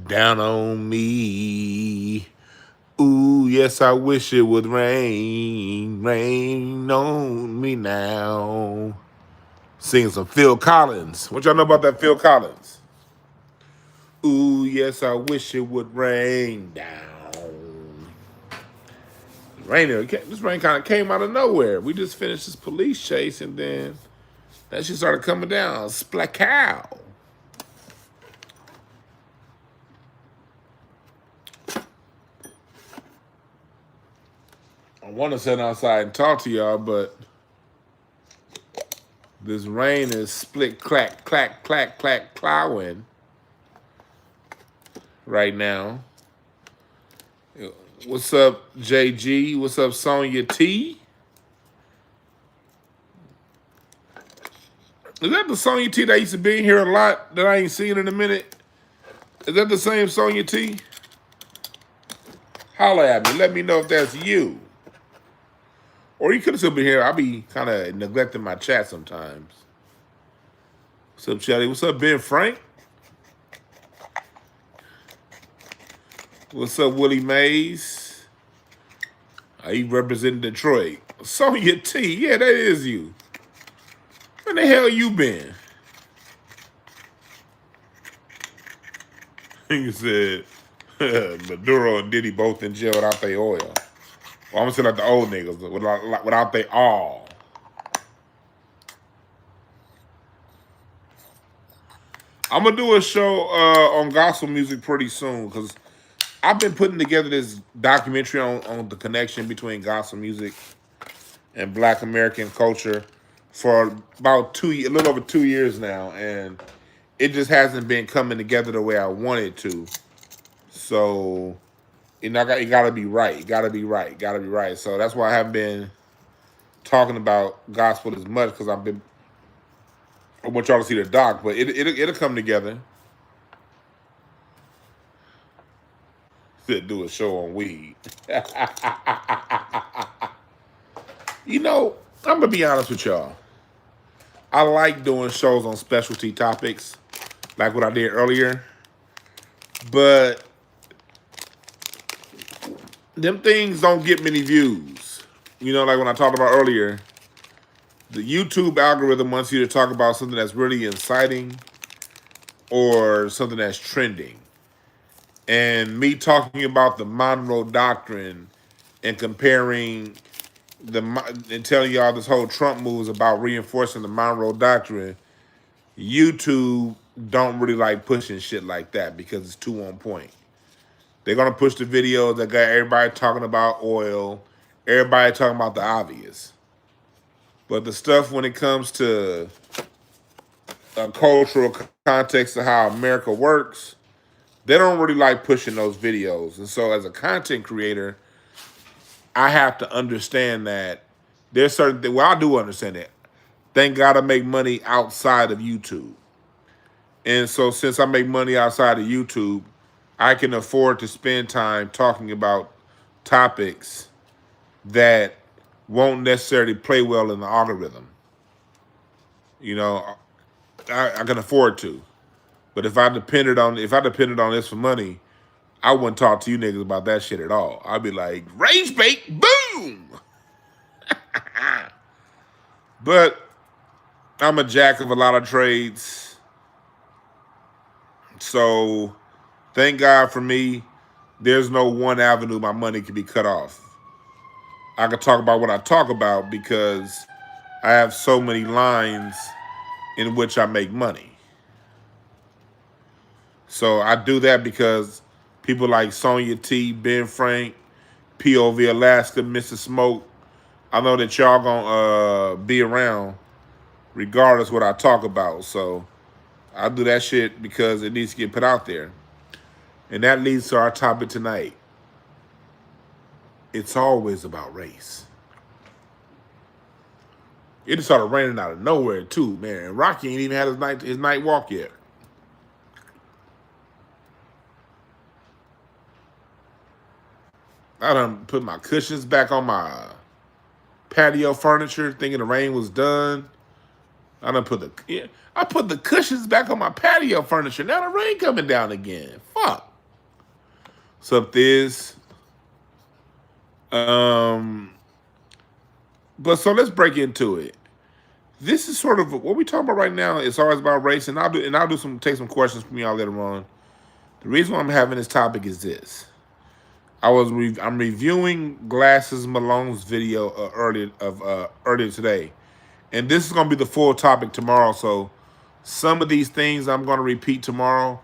down on me. Ooh, yes, I wish it would rain, rain on me now. Singing some Phil Collins. What y'all know about that Phil Collins? Ooh, yes, I wish it would rain down. This rain kind of came out of nowhere. We just finished this police chase and then that shit started coming down. Splacow. I want to sit outside and talk to y'all, but this rain is split clack, clack, clack, clack, plowing right now. What's up, JG? What's up, Sonya T? Is that the Sonya T that used to be in here a lot that I ain't seen in a minute? Is that the same Sonya T? Holla at me. Let me know if that's you. Or you could have still been here. I be kind of neglecting my chat sometimes. What's up, Chatty? What's up, Ben Frank? What's up, Willie Mays? He representing Detroit. Sonya T. Yeah, that is you. Where the hell you been? He said Maduro and Diddy both in jail without their oil. Well, I'm gonna say like the old niggas without their all. I'm gonna do a show on gospel music pretty soon because I've been putting together this documentary on the connection between gospel music and Black American culture for about a little over 2 years now, and it just hasn't been coming together the way I want it to. So, it gotta be right. It gotta be right. Gotta be right. So that's why I haven't been talking about gospel as much because I want y'all to see the doc, but it'll come together. Should do a show on weed. You know, I'm gonna be honest with y'all. I like doing shows on specialty topics, like what I did earlier. But them things don't get many views. You know, like when I talked about earlier, the YouTube algorithm wants you to talk about something that's really inciting or something that's trending. And me talking about the Monroe Doctrine and comparing and telling y'all this whole Trump move is about reinforcing the Monroe Doctrine, YouTube don't really like pushing shit like that because it's too on point. They're gonna push the videos that got everybody talking about oil, everybody talking about the obvious. But the stuff when it comes to a cultural context of how America works, they don't really like pushing those videos. And so as a content creator, I have to understand that there's certain things, well, I do understand that. Thank God I make money outside of YouTube. And so since I make money outside of YouTube, I can afford to spend time talking about topics that won't necessarily play well in the algorithm. You know, I can afford to. But if I depended on this for money, I wouldn't talk to you niggas about that shit at all. I'd be like, rage bait, boom! But I'm a jack of a lot of trades. So thank God for me, there's no one avenue my money can be cut off. I can talk about what I talk about because I have so many lines in which I make money. So I do that because people like Sonya T, Ben Frank, POV Alaska, Mr. Smoke, I know that y'all gonna be around regardless what I talk about. So I do that shit because it needs to get put out there. And that leads to our topic tonight. It's always about race. It just started raining out of nowhere too, man. And Rocky ain't even had his night walk yet. I done put my cushions back on my patio furniture, thinking the rain was done. I put the cushions back on my patio furniture. Now the rain coming down again. Fuck. What's up, Thiz? Um, but so let's break into it. This is sort of what we talking about right now. It's always about race, and I'll do some take some questions from y'all later on. The reason why I'm having this topic is this. I'm reviewing Glasses Malone's video earlier today, and this is gonna be the full topic tomorrow. So some of these things I'm gonna repeat tomorrow,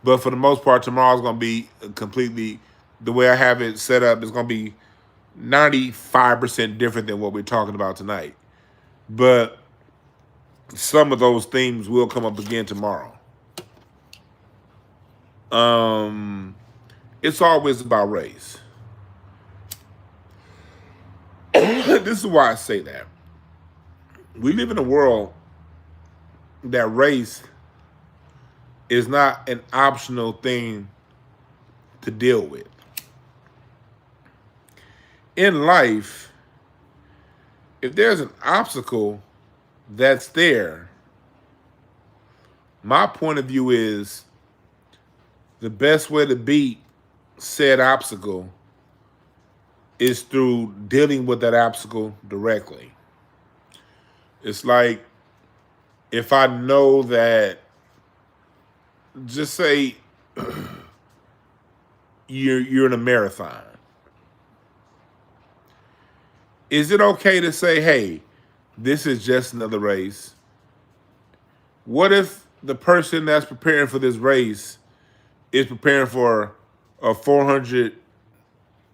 but for the most part, tomorrow's gonna be completely the way I have it set up. It's gonna be 95% different than what we're talking about tonight. But some of those themes will come up again tomorrow. It's always about race. This is why I say that. We live in a world that race is not an optional thing to deal with. In life, if there's an obstacle that's there, my point of view is the best way to beat said obstacle is through dealing with that obstacle directly. It's like if I know that, just say you're in a marathon. Is it okay to say, hey, this is just another race? What if the person that's preparing for this race is preparing for a 400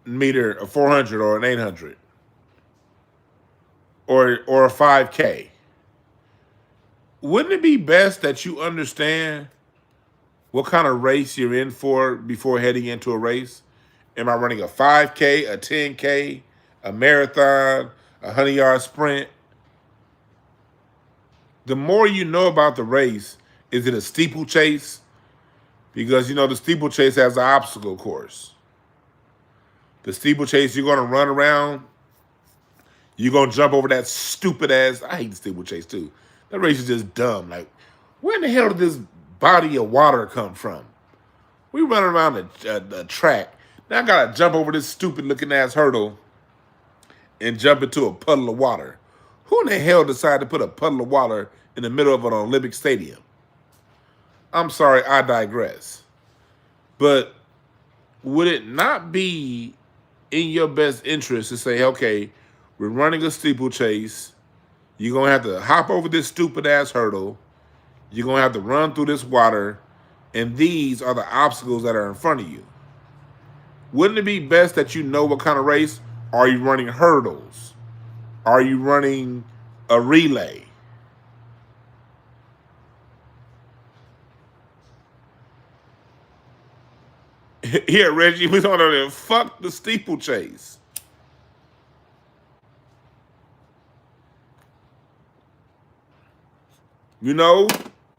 meter, a 400 or an 800 or a 5K? Wouldn't it be best that you understand what kind of race you're in for before heading into a race? Am I running a 5K, a 10K, a marathon, a 100-yard sprint? The more you know about the race, is it a steeplechase? Because, you know, the steeplechase has an obstacle course. The steeplechase, you're going to run around. You're going to jump over that stupid ass. I hate the steeplechase, too. That race is just dumb. Like, where in the hell did this body of water come from? We run around the track. Now I got to jump over this stupid-looking ass hurdle and jump into a puddle of water. Who in the hell decided to put a puddle of water in the middle of an Olympic stadium? I'm sorry, I digress. But would it not be in your best interest to say, okay, we're running a steeplechase. You're going to have to hop over this stupid-ass hurdle. You're going to have to run through this water. And these are the obstacles that are in front of you. Wouldn't it be best that you know what kind of race? Are you running hurdles? Are you running a relay? Here, Reggie, we don't know that. Fuck the steeplechase. You know,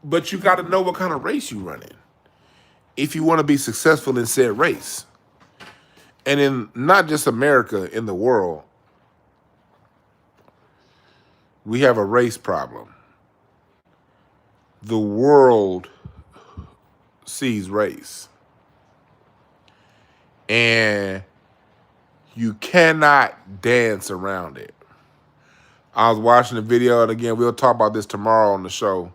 but you got to know what kind of race you're running if you want to be successful in said race. And in not just America, in the world, we have a race problem. The world sees race. And you cannot dance around it. I was watching the video, and again, we'll talk about this tomorrow on the show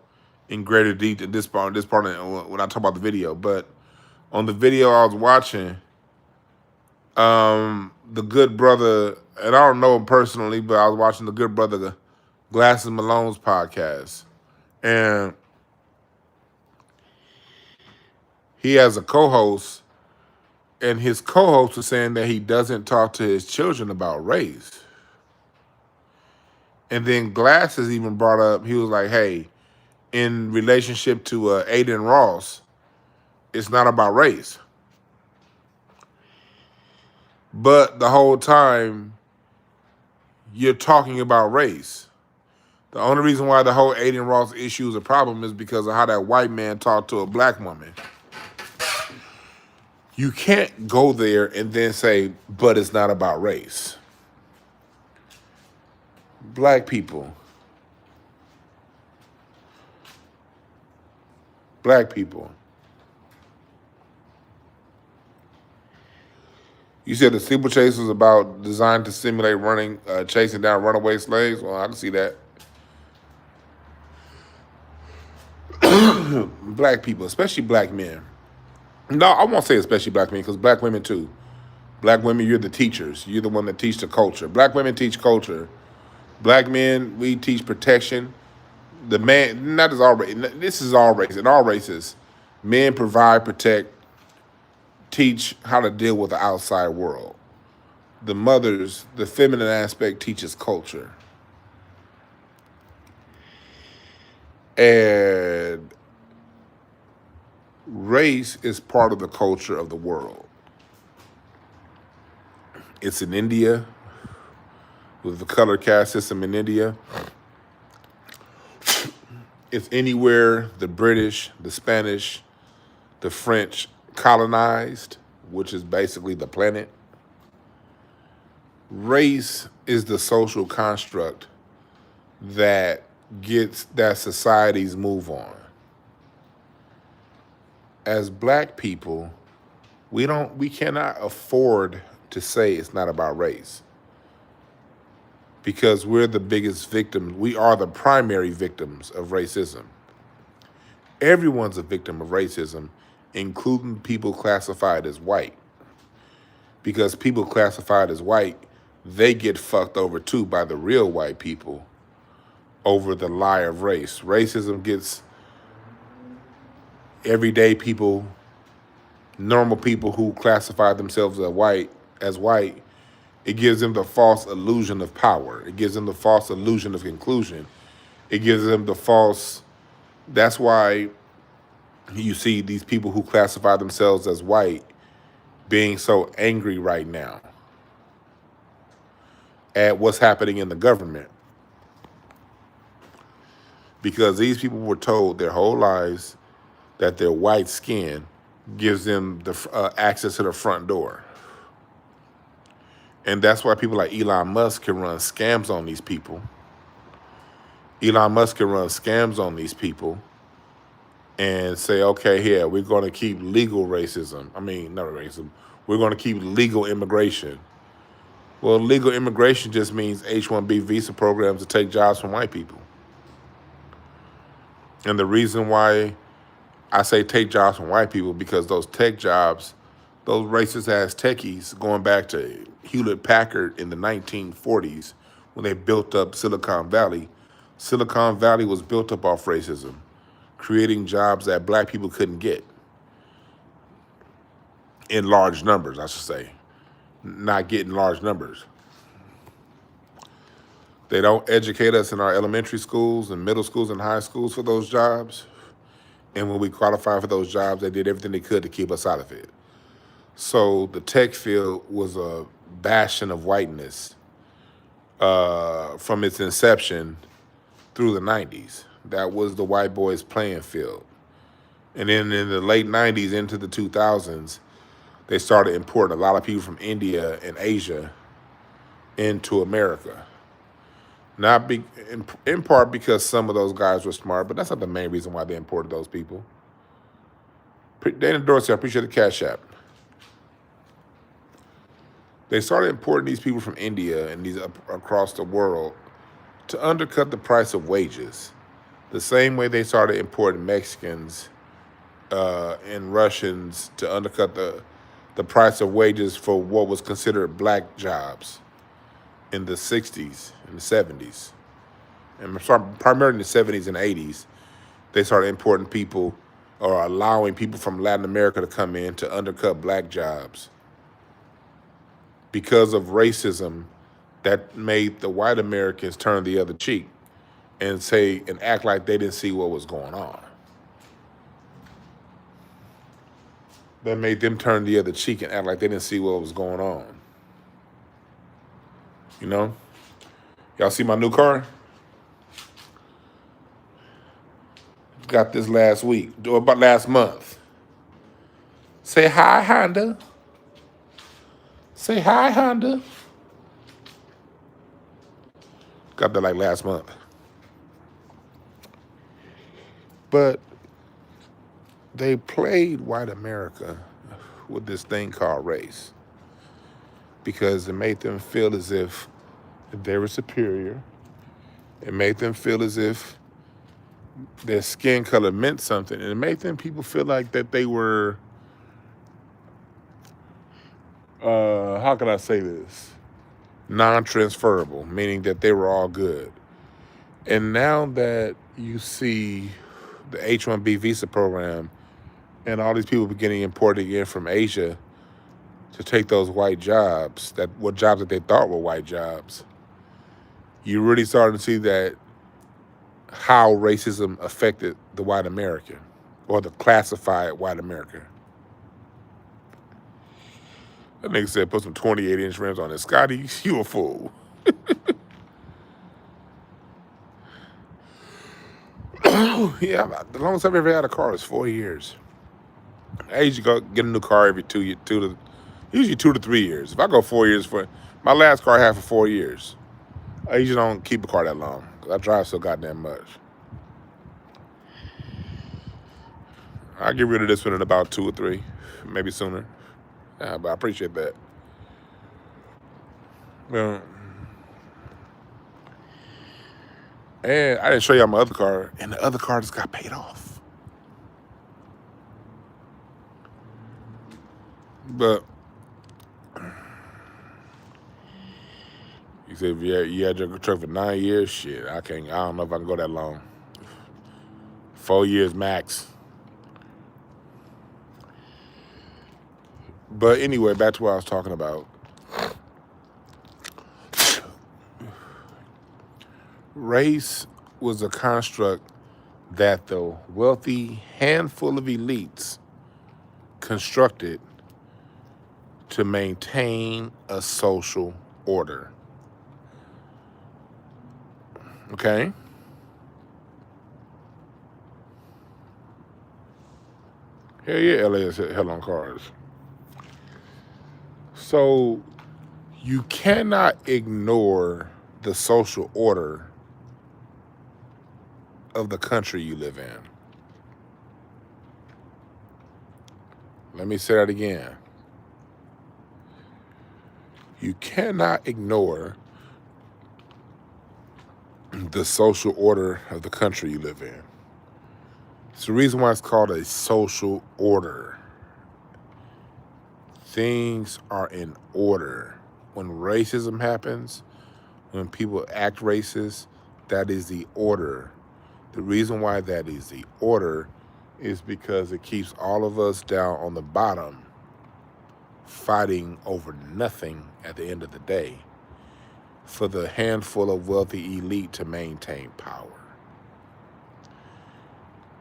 in greater detail. This part when I talk about the video. But on the video I was watching, the good brother, and I don't know him personally, but I was watching the good brother Glasses Malone's podcast, and he has a co-host, and his co-host was saying that he doesn't talk to his children about race. And then Glasses even brought up, he was like, hey, in relationship to Aiden Ross, it's not about race. But the whole time, you're talking about race. The only reason why the whole Aiden Ross issue is a problem is because of how that white man talked to a black woman. You can't go there and then say, but it's not about race. Black people. You said the steeplechase was about designed to simulate running, chasing down runaway slaves. Well, I can see that. Black people, especially black men. No, I won't say especially black men because black women too. Black women, you're the teachers. You're the one that teach the culture. Black women teach culture. Black men, we teach protection. The man, not as all this is all races. In all races, men provide, protect, teach how to deal with the outside world. The mothers, the feminine aspect teaches culture. And race is part of the culture of the world. It's in India, with the color caste system in India. It's anywhere the British, the Spanish, the French colonized, which is basically the planet. Race is the social construct that gets that societies move on. As black people, we cannot afford to say it's not about race. Because we're the biggest victims. We are the primary victims of racism. Everyone's a victim of racism, including people classified as white. Because people classified as white, they get fucked over too by the real white people over the lie of race. Racism gets everyday people, normal people who classify themselves as white, it gives them the false illusion of power. It gives them the false illusion of conclusion. It gives them the false, that's why you see these people who classify themselves as white being so angry right now at what's happening in the government. Because these people were told their whole lives that their white skin gives them the access to the front door. And that's why people like Elon Musk can run scams on these people. Elon Musk can run scams on these people and say, okay, here, we're going to keep legal racism. I mean, not racism. We're going to keep legal immigration. Well, legal immigration just means H-1B visa programs to take jobs from white people. And the reason why I say take jobs from white people, because those tech jobs, those racist-ass techies, going back to Hewlett-Packard in the 1940s when they built up Silicon Valley was built up off racism, creating jobs that black people couldn't get in large numbers, I should say, not getting large numbers. They don't educate us in our elementary schools and middle schools and high schools for those jobs. And when we qualified for those jobs, they did everything they could to keep us out of it. So the tech field was a bastion of whiteness from its inception through the 90s. That was the white boys' playing field. And then in the late 90s into the 2000s, they started importing a lot of people from India and Asia into America. Not be, in part because some of those guys were smart, but that's not the main reason why they imported those people. Dana Dorsey, I appreciate the Cash App. They started importing these people from India and these across the world to undercut the price of wages. The same way they started importing Mexicans and Russians to undercut the price of wages for what was considered black jobs in the 60s and the 70s. And primarily in the 70s and 80s, they started importing people or allowing people from Latin America to come in to undercut black jobs. Because of racism that made the white Americans turn the other cheek and say and act like they didn't see what was going on. That made them turn the other cheek and act like they didn't see what was going on. You know? Y'all see my new car? Got this last week, or about last month. Say hi, Honda. Say hi, Honda. Got that like last month. But they played white America with this thing called race. because it made them feel as if they were superior. It made them feel as if their skin color meant something, and it made them people feel like that they were, how can I say this? Non-transferable, meaning that they were all good. And now that you see the H-1B visa program and all these people beginning imported in from Asia to take those white jobs, jobs that they thought were white jobs, you really starting to see that how racism affected the white American or the classified white American. That nigga said put some 28-inch rims on it. Scotty, you a fool. Yeah, the longest I've ever had a car is 4 years. I usually go get a new car every usually 2 to 3 years. If I go 4 years my last car I had for 4 years. I usually don't keep a car that long because I drive so goddamn much. I'll get rid of this one in about 2 or 3, maybe sooner. But I appreciate that. Well, and I didn't show y'all my other car, and the other car just got paid off. But you said you had your truck for 9 years. Shit, I don't know if I can go that long. 4 years max. But anyway, back to what I was talking about. Race was a construct that the wealthy handful of elites constructed to maintain a social order. Okay? Hell yeah, LA is hell on cars. So you cannot ignore the social order of the country you live in. Let me say that again. You cannot ignore the social order of the country you live in. It's the reason why it's called a social order. Things are in order. When racism happens, when people act racist, that is the order. The reason why that is the order is because it keeps all of us down on the bottom fighting over nothing at the end of the day for the handful of wealthy elite to maintain power.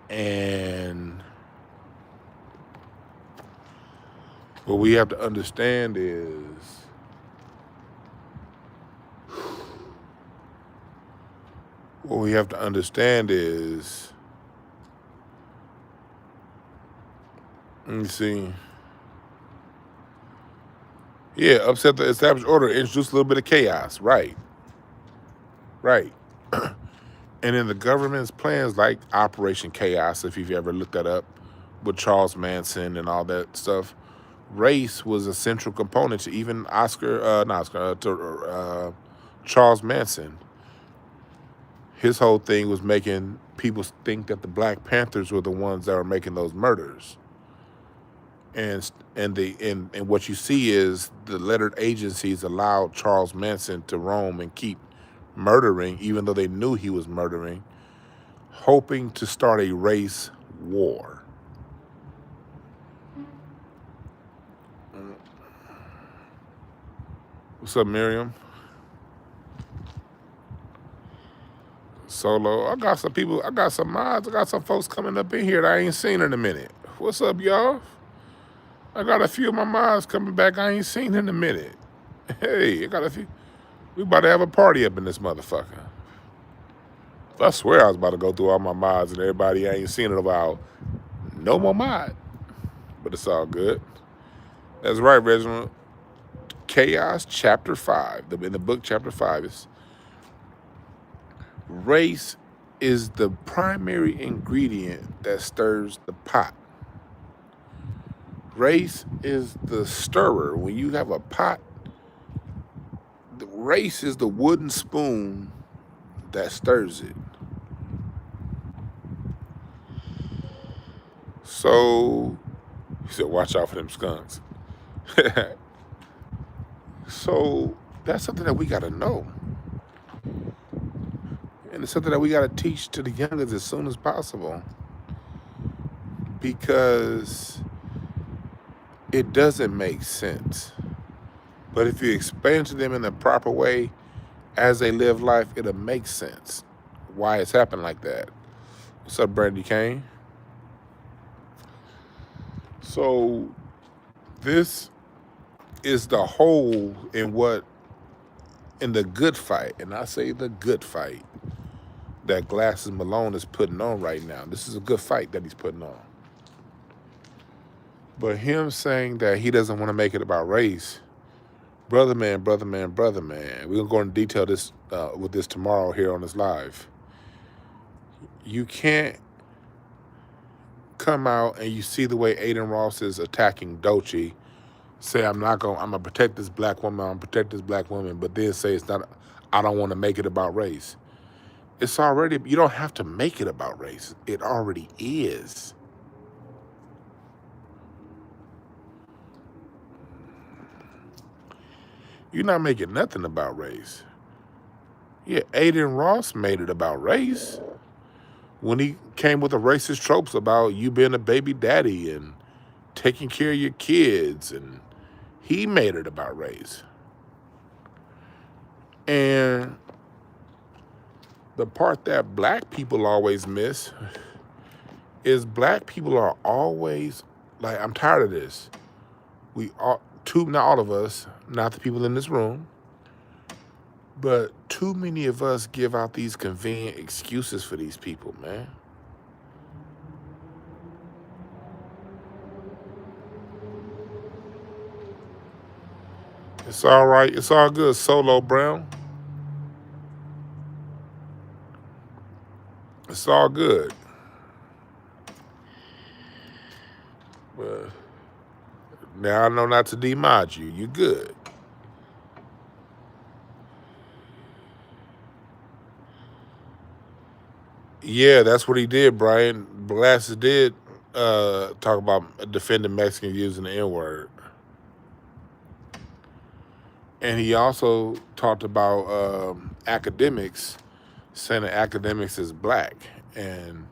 And what we have to understand is let me see. Yeah, upset the established order, introduce a little bit of chaos. Right. And in the government's plans, like Operation Chaos, if you've ever looked that up, with Charles Manson and all that stuff, race was a central component to even Charles Manson. His whole thing was making people think that the Black Panthers were the ones that were making those murders. And what you see is the lettered agencies allowed Charles Manson to roam and keep murdering, even though they knew he was murdering, hoping to start a race war. What's up, Miriam? Solo. I got some people, I got some mods, I got some folks coming up in here that I ain't seen in a minute. What's up, y'all? I got a few of my mods coming back I ain't seen in a minute. Hey, I got a few. We about to have a party up in this motherfucker. I swear I was about to go through all my mods and everybody I ain't seen in a while. No more mod. But it's all good. That's right, Reginald. Chaos chapter 5. In the book chapter 5 is race is the primary ingredient that stirs the pot. Race is the stirrer. When you have a pot Race is the wooden spoon that stirs it. So, he said, watch out for them skunks. So, that's something that we got to know. And it's something that we got to teach to the youngest as soon as possible. Because it doesn't make sense. But if you explain it to them in the proper way as they live life, it'll make sense why it's happened like that. What's up, Brandy Kane? So this is the whole in the good fight, and I say the good fight that Glasses Malone is putting on right now. This is a good fight that he's putting on. But him saying that he doesn't want to make it about race, brother man, we're gonna go into detail this with this tomorrow here on this live. You can't come out and you see the way Aiden Ross is attacking Doechii, say I'm gonna protect this black woman, but then say it's not, I don't want to make it about race. It's already, you don't have to make it about race. It already is. You're not making nothing about race. Yeah, Aiden Ross made it about race when he came with the racist tropes about you being a baby daddy and taking care of your kids, and he made it about race. And the part that black people always miss is black people are always, like, I'm tired of this. Not all of us, not the people in this room, but too many of us give out these convenient excuses for these people, man. It's all right. It's all good, Solo Brown. It's all good. But now I know not to demod you. You good. Yeah, that's what he did, Brian. Glasses did talk about defending Mexicans using the N-word. And he also talked about academics, saying that academics is black, and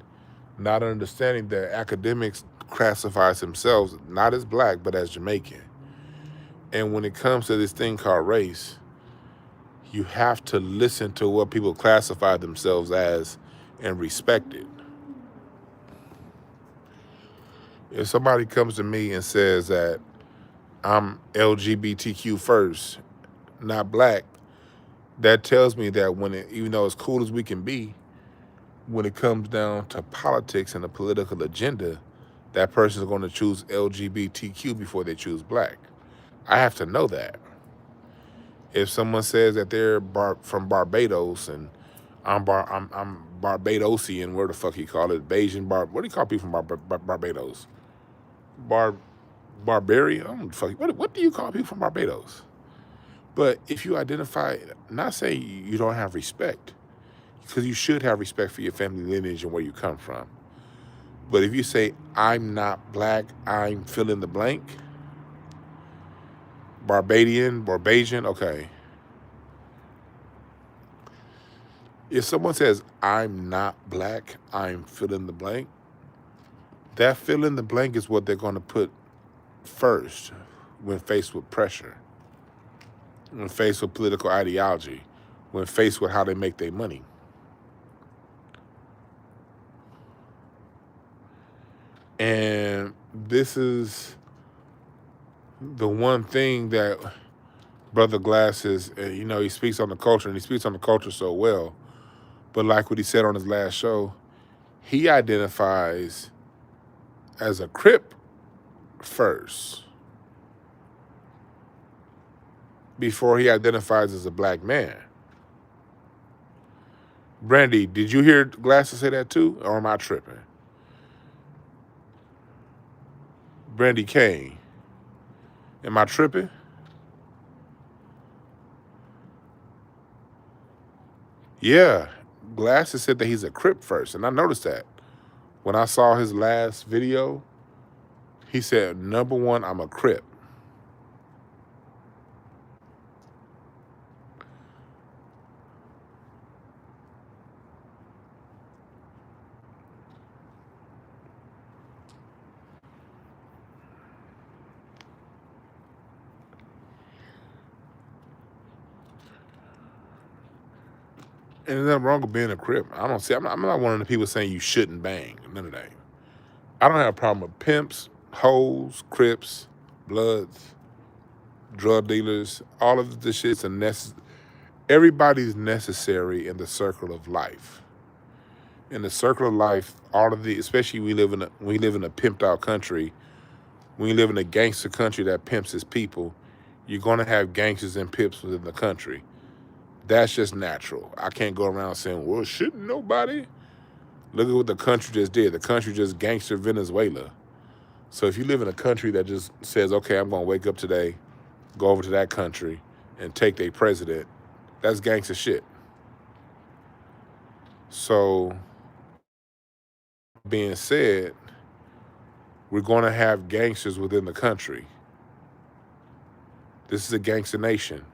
not understanding that academics classifies themselves not as black, but as Jamaican. And when it comes to this thing called race, you have to listen to what people classify themselves as and respect it. If somebody comes to me and says that I'm LGBTQ first, not black, that tells me that even though as cool as we can be, when it comes down to politics and the political agenda, that person is going to choose LGBTQ before they choose black. I have to know that. If someone says that they're from Barbados and I'm Barbadosian, where the fuck you call it, Bayesian what do you call people from Barbados? Barbarian? I don't know the fuck. What do you call people from Barbados? But if you identify, not saying you don't have respect, because you should have respect for your family lineage and where you come from. But if you say, I'm not black, I'm fill in the blank, Barbadian, okay. If someone says, I'm not black, I'm fill in the blank, that fill in the blank is what they're going to put first when faced with pressure, when faced with political ideology, when faced with how they make their money. And this is the one thing that Brother Glasses, he speaks on the culture, and he speaks on the culture so well. But like what he said on his last show, he identifies as a Crip first before he identifies as a black man. Brandy, did you hear Glasses say that too, or am I tripping? Brandy Kane, am I tripping? Yeah, Glasses said that he's a Crip first, and I noticed that. When I saw his last video, he said, number one, I'm a Crip. And there's nothing wrong with being a Crip. I'm not one of the people saying you shouldn't bang. None of that. I don't have a problem with pimps, hoes, Crips, Bloods, drug dealers. All of this shit's everybody's necessary in the circle of life. In the circle of life, especially we live in a pimped out country, when you live in a gangster country that pimps its people, you're gonna have gangsters and pimps within the country. That's just natural. I can't go around saying, well, shouldn't nobody? Look at what the country just did. The country just gangster Venezuela. So if you live in a country that just says, okay, I'm gonna wake up today, go over to that country, and take their president, that's gangster shit. So, being said, we're gonna have gangsters within the country. This is a gangster nation.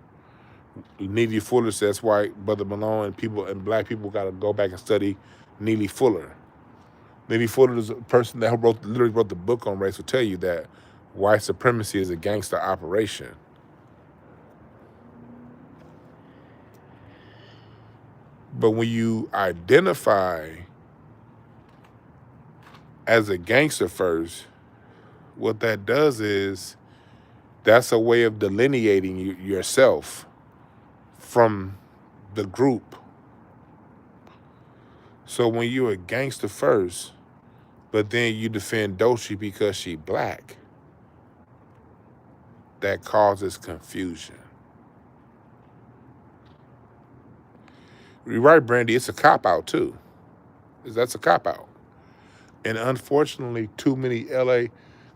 Neely Fuller says that's why Brother Malone and black people got to go back and study Neely Fuller. Neely Fuller is a person that literally wrote the book on race, will tell you that white supremacy is a gangster operation. But when you identify as a gangster first, what that does is that's a way of delineating yourself from the group. So when you're a gangster first, but then you defend Doechii because she black, that causes confusion. You're right, Brandy, it's a cop-out too. That's a cop-out. And unfortunately, too many LA,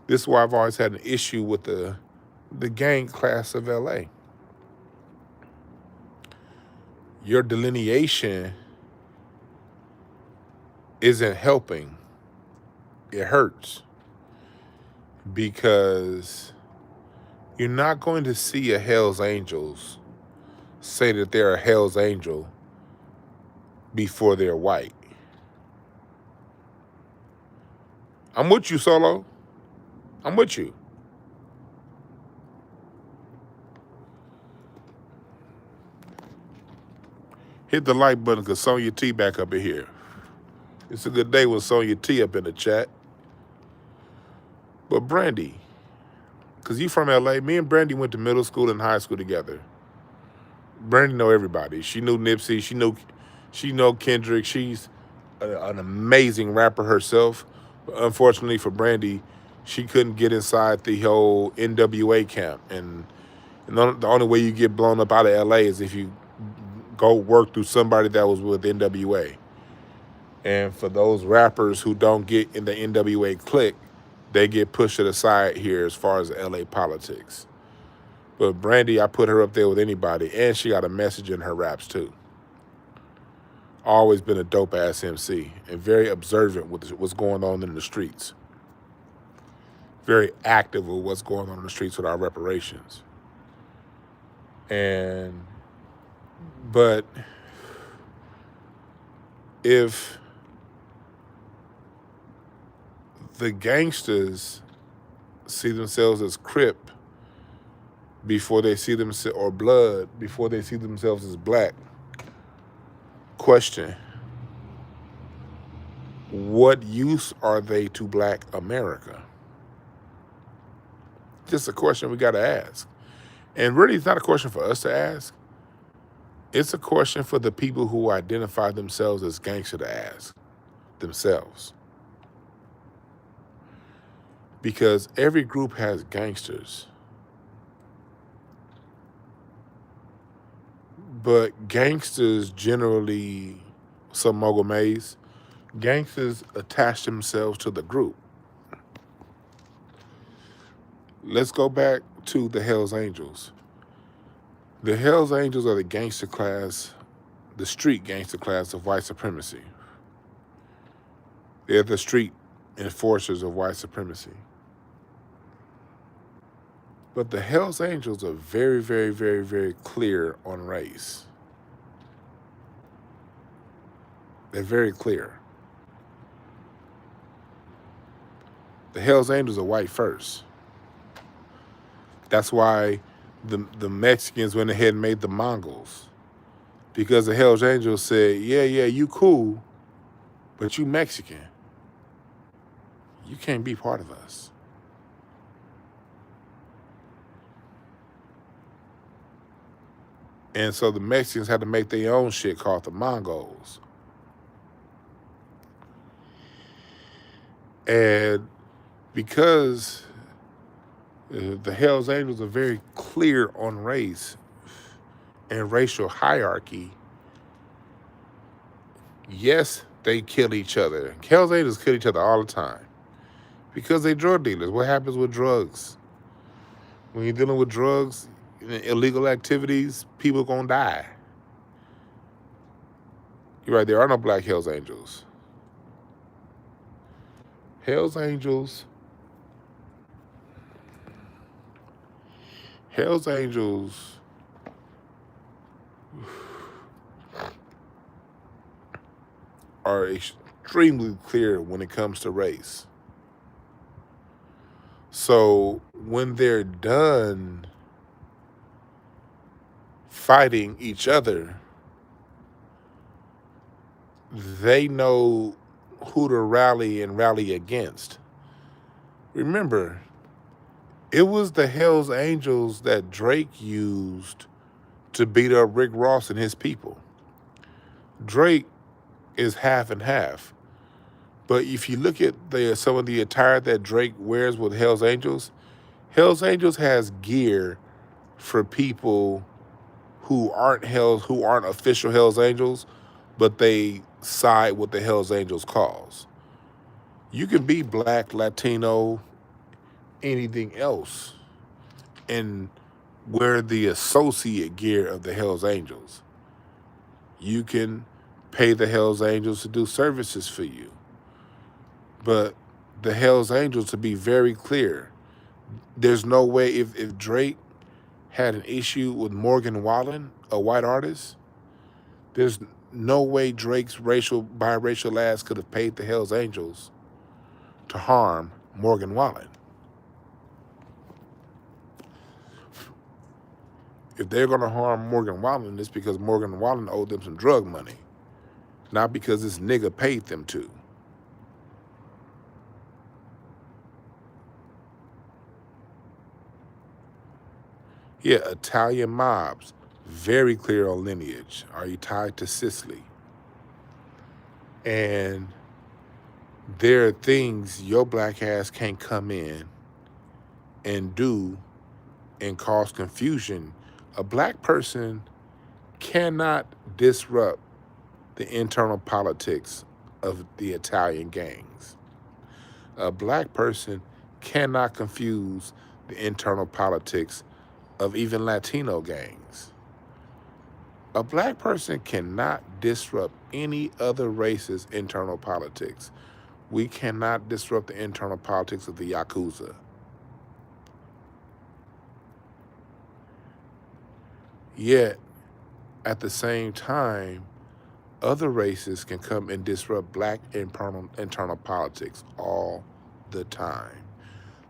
this is why I've always had an issue with the gang class of LA. Your delineation isn't helping. It hurts. Because you're not going to see a Hell's Angels say that they're a Hell's Angel before they're white. I'm with you, Solo. I'm with you. Hit the like button because Sonya T back up in here. It's a good day with Sonya T up in the chat. But Brandy, because you from LA, me and Brandy went to middle school and high school together. Brandy know everybody. She knew Nipsey. She know Kendrick. She's an amazing rapper herself. But unfortunately for Brandy, she couldn't get inside the whole NWA camp. And the only way you get blown up out of LA is if you go work through somebody that was with NWA. And for those rappers who don't get in the NWA clique, they get pushed to the side here as far as LA politics. But Brandy, I put her up there with anybody, and she got a message in her raps too. Always been a dope ass MC and very observant with what's going on in the streets. Very active with what's going on in the streets with our reparations. But if the gangsters see themselves as Crip before they see themselves, or Blood before they see themselves as black, question, what use are they to black America? Just a question we got to ask. And really, it's not a question for us to ask. It's a question for the people who identify themselves as gangster to ask themselves. Because every group has gangsters. But gangsters generally, some mogul maze, gangsters attach themselves to the group. Let's go back to the Hells Angels. The Hells Angels are the gangster class, the street gangster class of white supremacy. They're the street enforcers of white supremacy. But the Hells Angels are very, very, very, very clear on race. They're very clear. The Hells Angels are white first. That's why the Mexicans went ahead and made the Mongols. Because the Hells Angels said, yeah, you cool, but you Mexican. You can't be part of us. And so the Mexicans had to make their own shit called the Mongols. And because the Hells Angels are very clear on race and racial hierarchy, yes, they kill each other. Hells Angels kill each other all the time because they're drug dealers. What happens with drugs? When you're dealing with drugs, illegal activities, people are going to die. You're right, there are no black Hells Angels. Hells Angels are extremely clear when it comes to race. So when they're done fighting each other, they know who to rally and rally against. Remember, it was the Hells Angels that Drake used to beat up Rick Ross and his people. Drake is half and half. But if you look at some of the attire that Drake wears with Hells Angels has gear for people who aren't official Hells Angels, but they side with the Hells Angels cause. You can be black, Latino, anything else, and wear the associate gear of the Hells Angels. You can pay the Hells Angels to do services for you. But the Hells Angels, to be very clear, there's no way if Drake had an issue with Morgan Wallen, a white artist, there's no way Drake's biracial ass could have paid the Hells Angels to harm Morgan Wallen. If they're going to harm Morgan Wallen, it's because Morgan Wallen owed them some drug money, not because this nigga paid them to. Yeah, Italian mobs, very clear on lineage. Are you tied to Sicily? And there are things your black ass can't come in and do and cause confusion. A black person cannot disrupt the internal politics of the Italian gangs. A black person cannot confuse the internal politics of even Latino gangs. A black person cannot disrupt any other race's internal politics. We cannot disrupt the internal politics of the Yakuza. Yet, at the same time, other races can come and disrupt black internal politics all the time.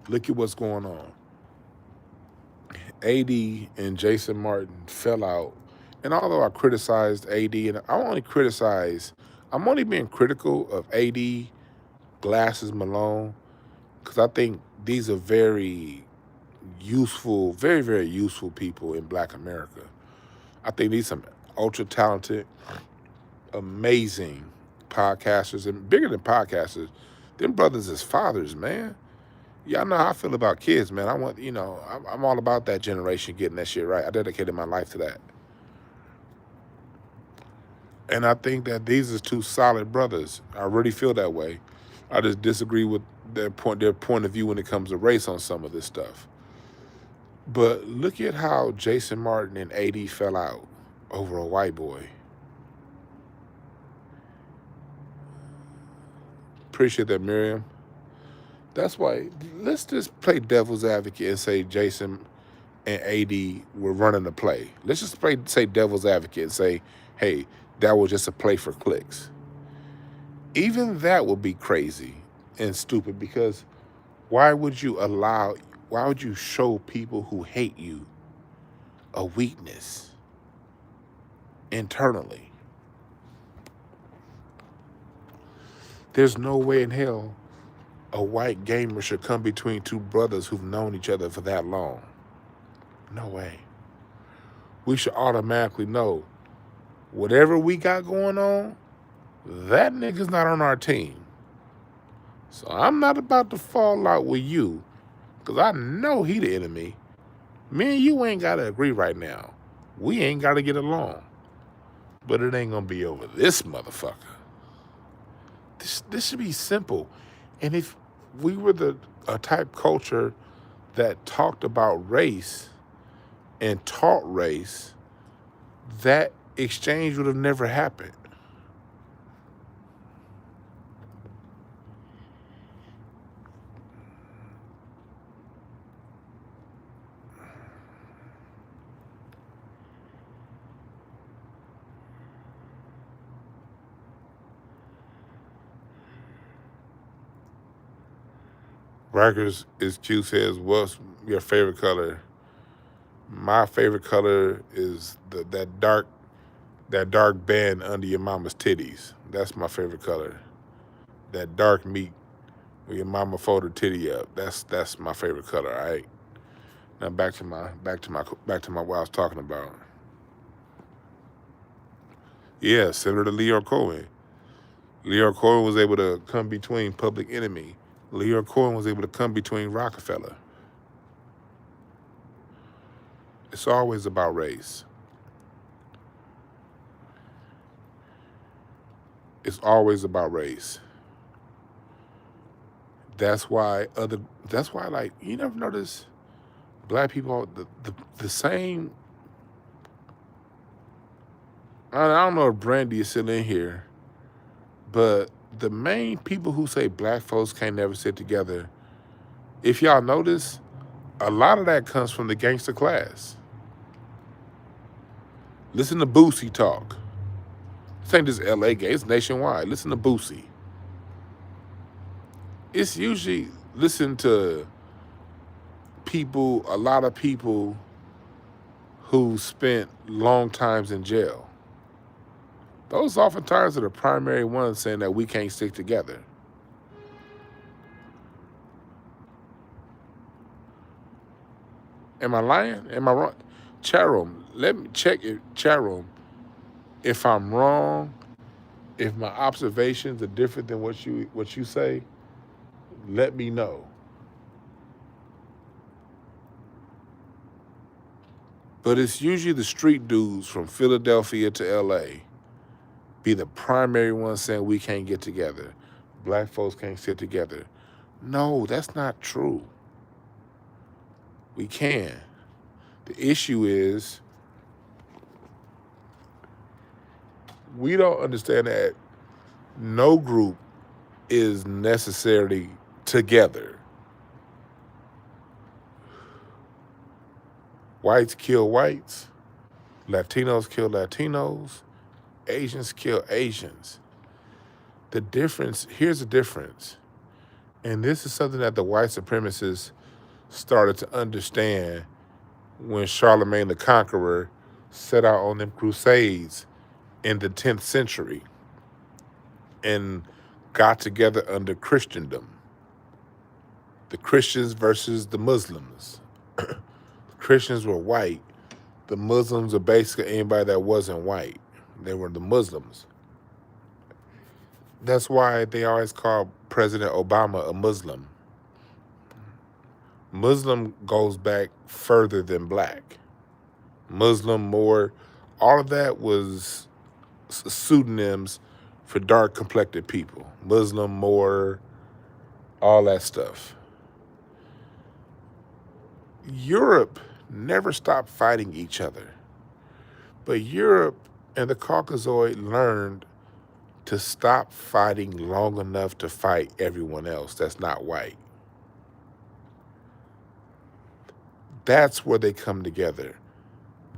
Look at what's going on. AD and Jason Martin fell out. And although I criticized AD, and I'm only being critical of AD, Glasses, Malone, because I think these are very useful, very, very useful people in Black America. I think these are some ultra talented, amazing podcasters, and bigger than podcasters, them brothers is fathers, man. Y'all know how I feel about kids, man. I'm all about that generation getting that shit right. I dedicated my life to that. And I think that these are two solid brothers. I really feel that way. I just disagree with their point of view when it comes to race on some of this stuff. But look at how Jason Martin and AD fell out over a white boy. appreciate that, Miriam. That's why let's just play devil's advocate and say Jason and AD were running the play. Let's just say devil's advocate and say, hey, that was just a play for clicks. Even that would be crazy and stupid, because why would you show people who hate you a weakness internally? There's no way in hell a white gamer should come between two brothers who've known each other for that long. No way. We should automatically know whatever we got going on, that nigga's not on our team. So I'm not about to fall out with you, because I know he the enemy. Me and you ain't got to agree right now. We ain't got to get along. But it ain't going to be over this motherfucker. This should be simple. And if we were a type culture that talked about race and taught race, that exchange would have never happened. Rikers is Q says, what's your favorite color? My favorite color is that dark band under your mama's titties. That's my favorite color. That dark meat where your mama fold her titty up. That's my favorite color. All right. Now back to my what I was talking about. Yeah, similar to Leo Cohen. Leo Cohen was able to come between Public Enemy. Leo Cohen was able to come between Rockefeller. It's always about race. It's always about race. That's why like, you never notice black people, the same. I don't know if Brandy is still in here, but the main people who say black folks can't never sit together, if y'all notice, a lot of that comes from the gangster class. Listen to Boosie talk. This ain't just LA gay, it's nationwide. Listen to Boosie. It's usually, listen to people, a lot of people who spent long times in jail. Those oftentimes are the primary ones saying that we can't stick together. Am I lying? Am I wrong? Chat room, let me check it. Chat room, if I'm wrong, if my observations are different than what you say, let me know. But it's usually the street dudes from Philadelphia to LA be the primary ones saying we can't get together. Black folks can't sit together. No, that's not true. We can. The issue is we don't understand that no group is necessarily together. Whites kill whites, Latinos kill Latinos, Asians kill Asians. Here's the difference. And this is something that the white supremacists started to understand when Charlemagne the Conqueror set out on them crusades in the 10th century and got together under Christendom. The Christians versus the Muslims. The Christians were white. The Muslims were basically anybody that wasn't white. They were the Muslims. That's why they always call President Obama a Muslim. Muslim goes back further than black. Muslim, Moor, all of that was pseudonyms for dark complected people. Muslim, Moor, all that stuff. Europe never stopped fighting each other. But Europe and the Caucasoid learned to stop fighting long enough to fight everyone else that's not white. That's where they come together.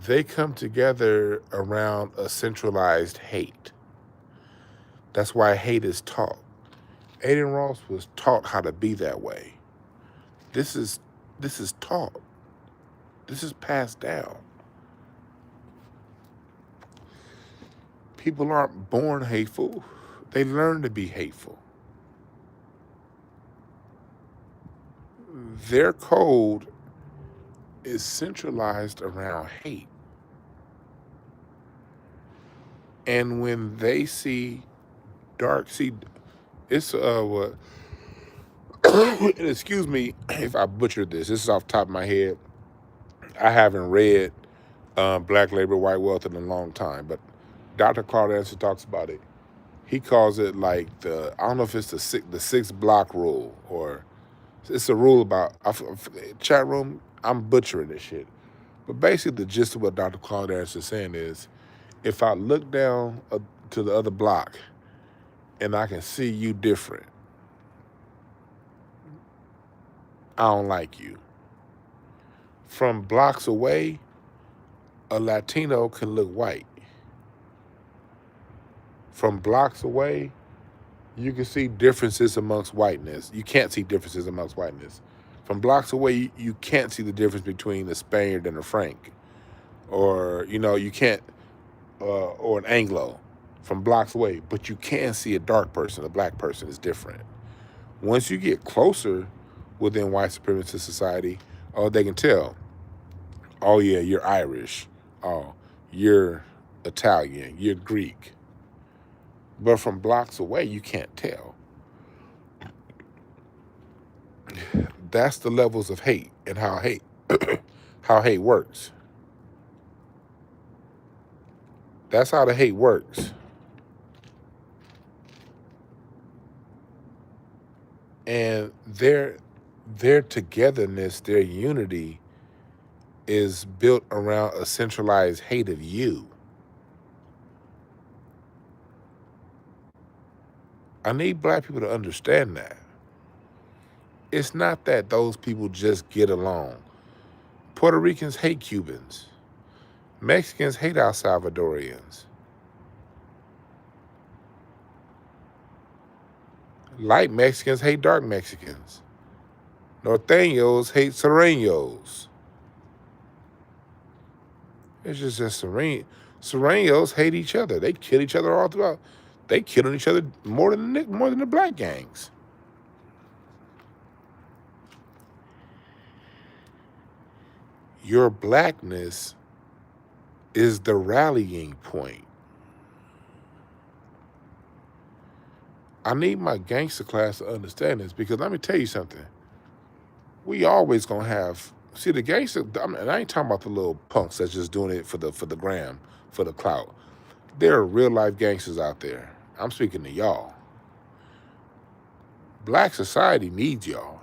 They come together around a centralized hate. That's why hate is taught. Aiden Ross was taught how to be that way. This is taught. This is passed down. People aren't born hateful. They learn to be hateful. Their code is centralized around hate. And when they see it's what excuse me if I butchered this. This is off the top of my head. I haven't read Black Labor, White Wealth in a long time, but Dr. Claude Anderson talks about it. He calls it like I don't know if it's the six block rule, or it's a rule about, chat room, I'm butchering this shit. But basically the gist of what Dr. Claude Anderson is saying is, if I look down to the other block and I can see you different, I don't like you. From blocks away, a Latino can look white. From blocks away, you can see differences amongst whiteness. You can't see differences amongst whiteness. From blocks away, you can't see the difference between a Spaniard and a Frank. Or, you can't, or an Anglo from blocks away. But you can see a dark person, a black person is different. Once you get closer within white supremacist society, they can tell, oh yeah, you're Irish. Oh, you're Italian, you're Greek. But from blocks away, you can't tell. That's the levels of hate and how hate works. That's how the hate works. And their togetherness, their unity is built around a centralized hate of you. I need black people to understand that. It's not that those people just get along. Puerto Ricans hate Cubans. Mexicans hate El Salvadorians. Light Mexicans hate dark Mexicans. Norteños hate Sureños. It's just Sureños hate each other. They kill each other all throughout. They killing each other more than the black gangs. Your blackness is the rallying point. I need my gangster class to understand this, because let me tell you something. We always gonna have, see, the gangster, and I ain't talking about the little punks that's just doing it for the gram, for the clout. There are real life gangsters out there. I'm speaking to y'all. Black society needs y'all.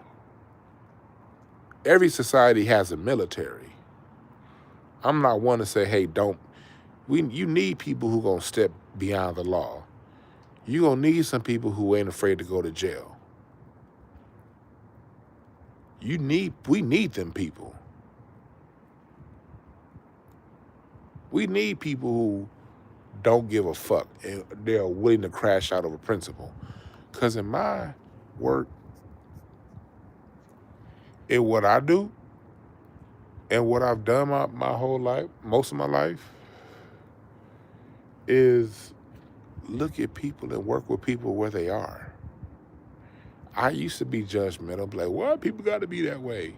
Every society has a military. I'm not one to say, hey, you need people who gonna step beyond the law. You gonna need some people who ain't afraid to go to jail. We need them people. We need people who don't give a fuck and they're willing to crash out of a principle. Because in my work, in what I do, and what I've done my whole life, most of my life, is look at people and work with people where they are. I used to be judgmental, like, well, people got to be that way.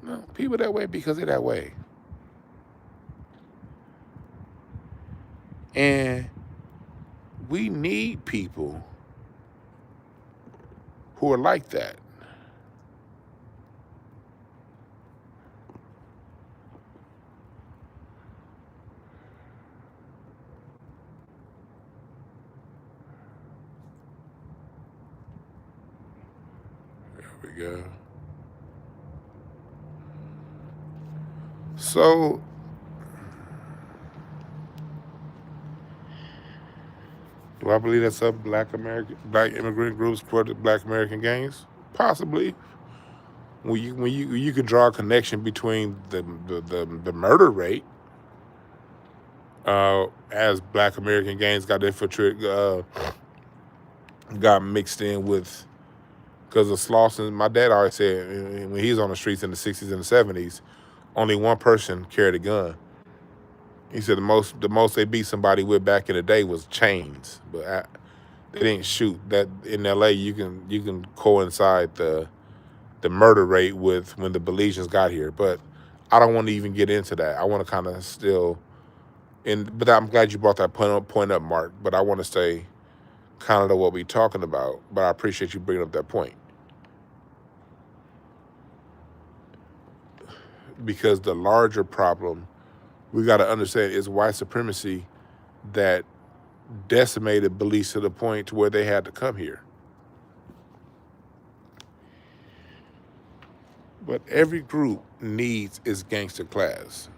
No, people that way because they're that way. And we need people who are like that. There we go. So Do I believe that some black immigrant groups supported black American gangs? Possibly. When you could draw a connection between the murder rate as black American gangs got infiltrated, got mixed in with, because of Slauson. My dad always said when he was on the streets in the 60s and the 70s, only one person carried a gun. He said the most they beat somebody with back in the day was chains, but they didn't shoot. That in LA you can coincide the murder rate with when the Belizeans got here, but I don't want to even get into that. I want to kind of still, but I'm glad you brought that point up, Mark. But I want to stay kind of to what we're talking about. But I appreciate you bringing up that point, because the larger problem we got to understand is white supremacy that decimated beliefs to the point to where they had to come here. But every group needs its gangster class.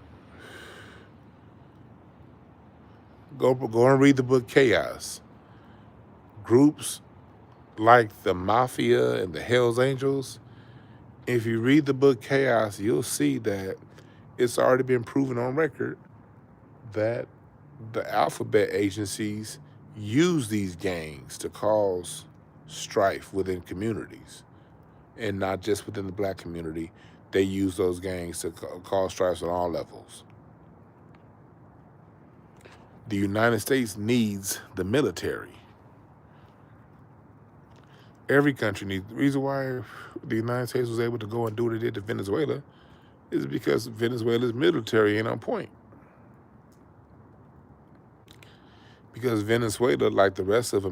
Go and read the book Chaos. Groups like the Mafia and the Hells Angels, if you read the book Chaos, you'll see that it's already been proven on record that the alphabet agencies use these gangs to cause strife within communities, and not just within the black community. They use those gangs to cause strife on all levels. The United States needs the military. Every country needs. The reason why the United States was able to go and do what it did to Venezuela is because Venezuela's military ain't on point. Because Venezuela, like the rest of the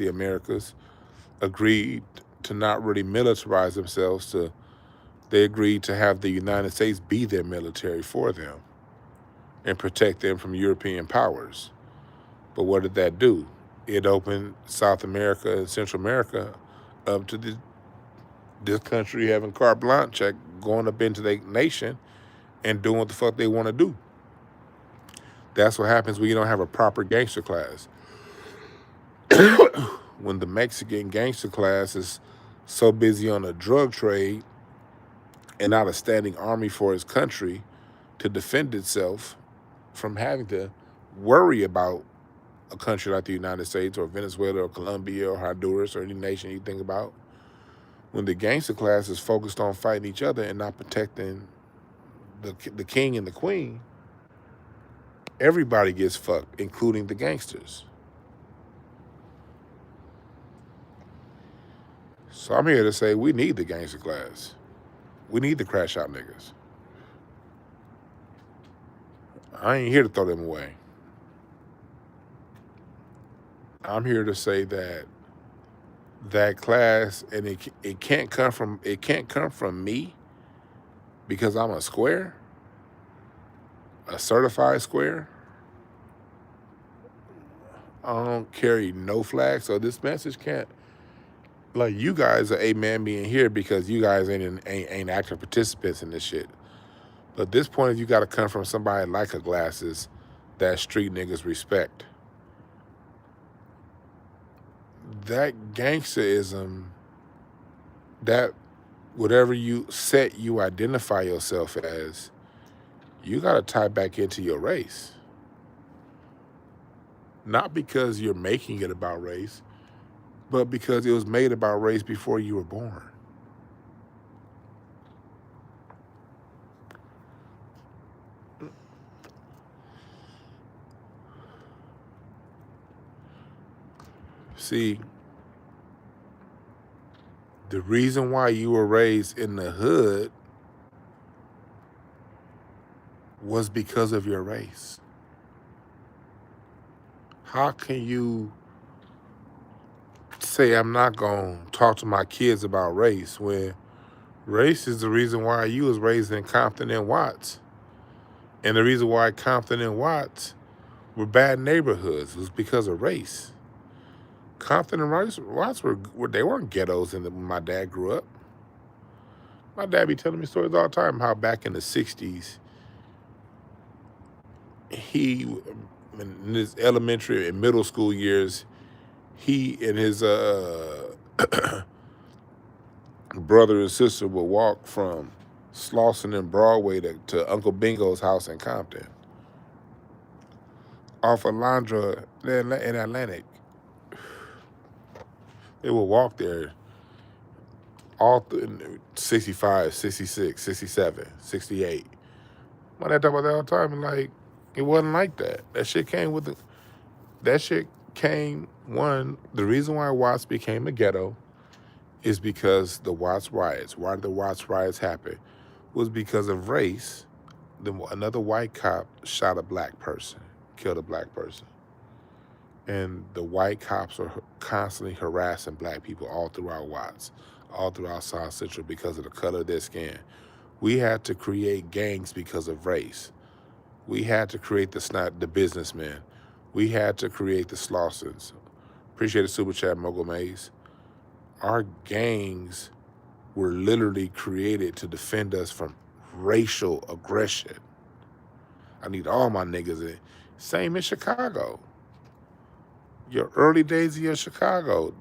Americas, agreed to not really militarize themselves. They agreed to have the United States be their military for them and protect them from European powers. But what did that do? It opened South America and Central America up to this country having carte blanche, going up into their nation and doing what the fuck they want to do. That's what happens when you don't have a proper gangster class. When the Mexican gangster class is so busy on the drug trade and not a standing army for its country to defend itself from having to worry about a country like the United States or Venezuela or Colombia or Honduras or any nation you think about, when the gangster class is focused on fighting each other and not protecting the king and the queen, everybody gets fucked, including the gangsters. So I'm here to say we need the gangster class. We need the crash out niggas. I ain't here to throw them away. I'm here to say that class, and it can't come from me because I'm a square, a certified square. I don't carry no flag, so this message can't. Like, you guys are amen being here because you guys ain't active participants in this shit. But at this point, you got to come from somebody like a Glasses that street niggas respect. That gangsterism, that whatever you identify yourself as, you got to tie back into your race. Not because you're making it about race, but because it was made about race before you were born. See, the reason why you were raised in the hood was because of your race. How can you say I'm not going to talk to my kids about race when race is the reason why you was raised in Compton and Watts? And the reason why Compton and Watts were bad neighborhoods was because of race. Compton and Watts they weren't ghettos when my dad grew up. My dad be telling me stories all the time how back in the 60s, in his elementary and middle school years, he and his brother and sister would walk from Slauson and Broadway to Uncle Bingo's house in Compton, off of Landra in Atlantic. They would walk there all through 65, 66, 67, 68. When I talk about that all the time, and like, it wasn't like that. That shit came with the reason why Watts became a ghetto is because the Watts riots. Why did the Watts riots happen? Was because of race. Another white cop shot a black person, killed a black person. And the white cops are constantly harassing black people all throughout Watts, all throughout South Central because of the color of their skin. We had to create gangs because of race. We had to create the businessmen. We had to create the Slausons. Appreciate the super chat, Mogul Maze. Our gangs were literally created to defend us from racial aggression. I need all my niggas in. Same in Chicago. Your early days of your Chicago,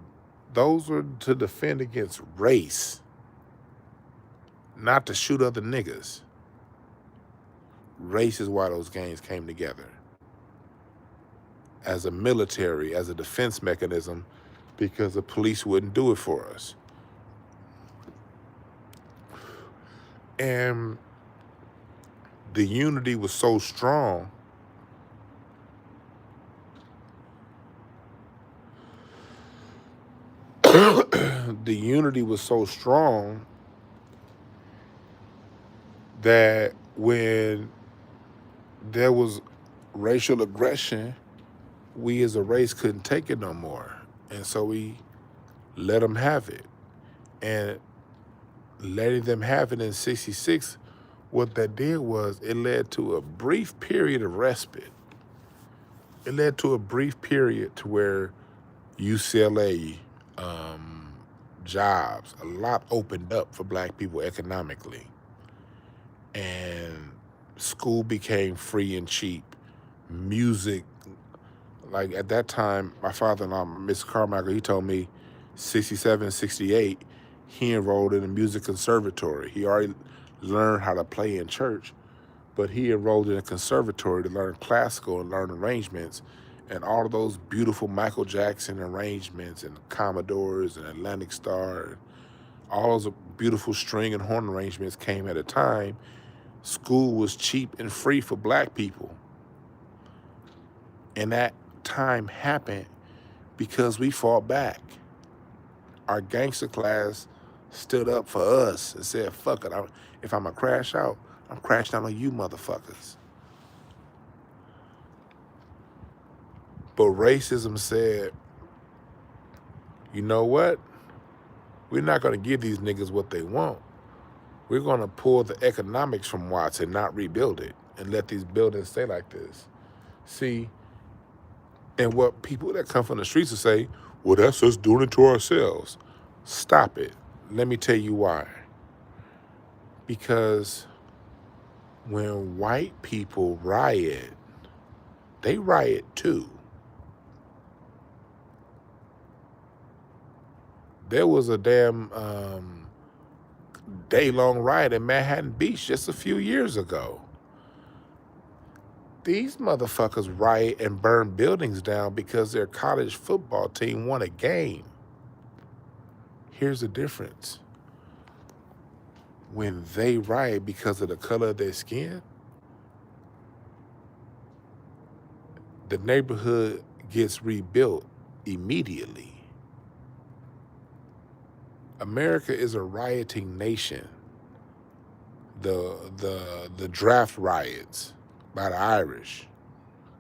those were to defend against race, not to shoot other niggas. Race is why those gangs came together. As a military, as a defense mechanism, because the police wouldn't do it for us. And the unity was so strong that when there was racial aggression, we as a race couldn't take it no more. And so we let them have it. And letting them have it in 66, what that did was it led to a brief period of respite. It led to a brief period to where UCLA, jobs, a lot opened up for black people economically. And school became free and cheap. Music, like at that time, my father-in-law, Mr. Carmichael, he told me 67, 68, he enrolled in a music conservatory. He already learned how to play in church, but he enrolled in a conservatory to learn classical and learn arrangements. And all of those beautiful Michael Jackson arrangements and Commodores and Atlantic Star, and all those beautiful string and horn arrangements came at a time school was cheap and free for black people. And that time happened because we fought back. Our gangster class stood up for us and said, fuck it, if I'm gonna crash out, I'm crashing out on you motherfuckers. But racism said, you know what? We're not gonna give these niggas what they want. We're gonna pull the economics from Watts and not rebuild it and let these buildings stay like this. See, and what people that come from the streets will say, well, that's us doing it to ourselves. Stop it. Let me tell you why. Because when white people riot, they riot too. There was a damn day-long riot in Manhattan Beach just a few years ago. These motherfuckers riot and burn buildings down because their college football team won a game. Here's the difference. When they riot because of the color of their skin, the neighborhood gets rebuilt immediately. America is a rioting nation. The draft riots by the Irish,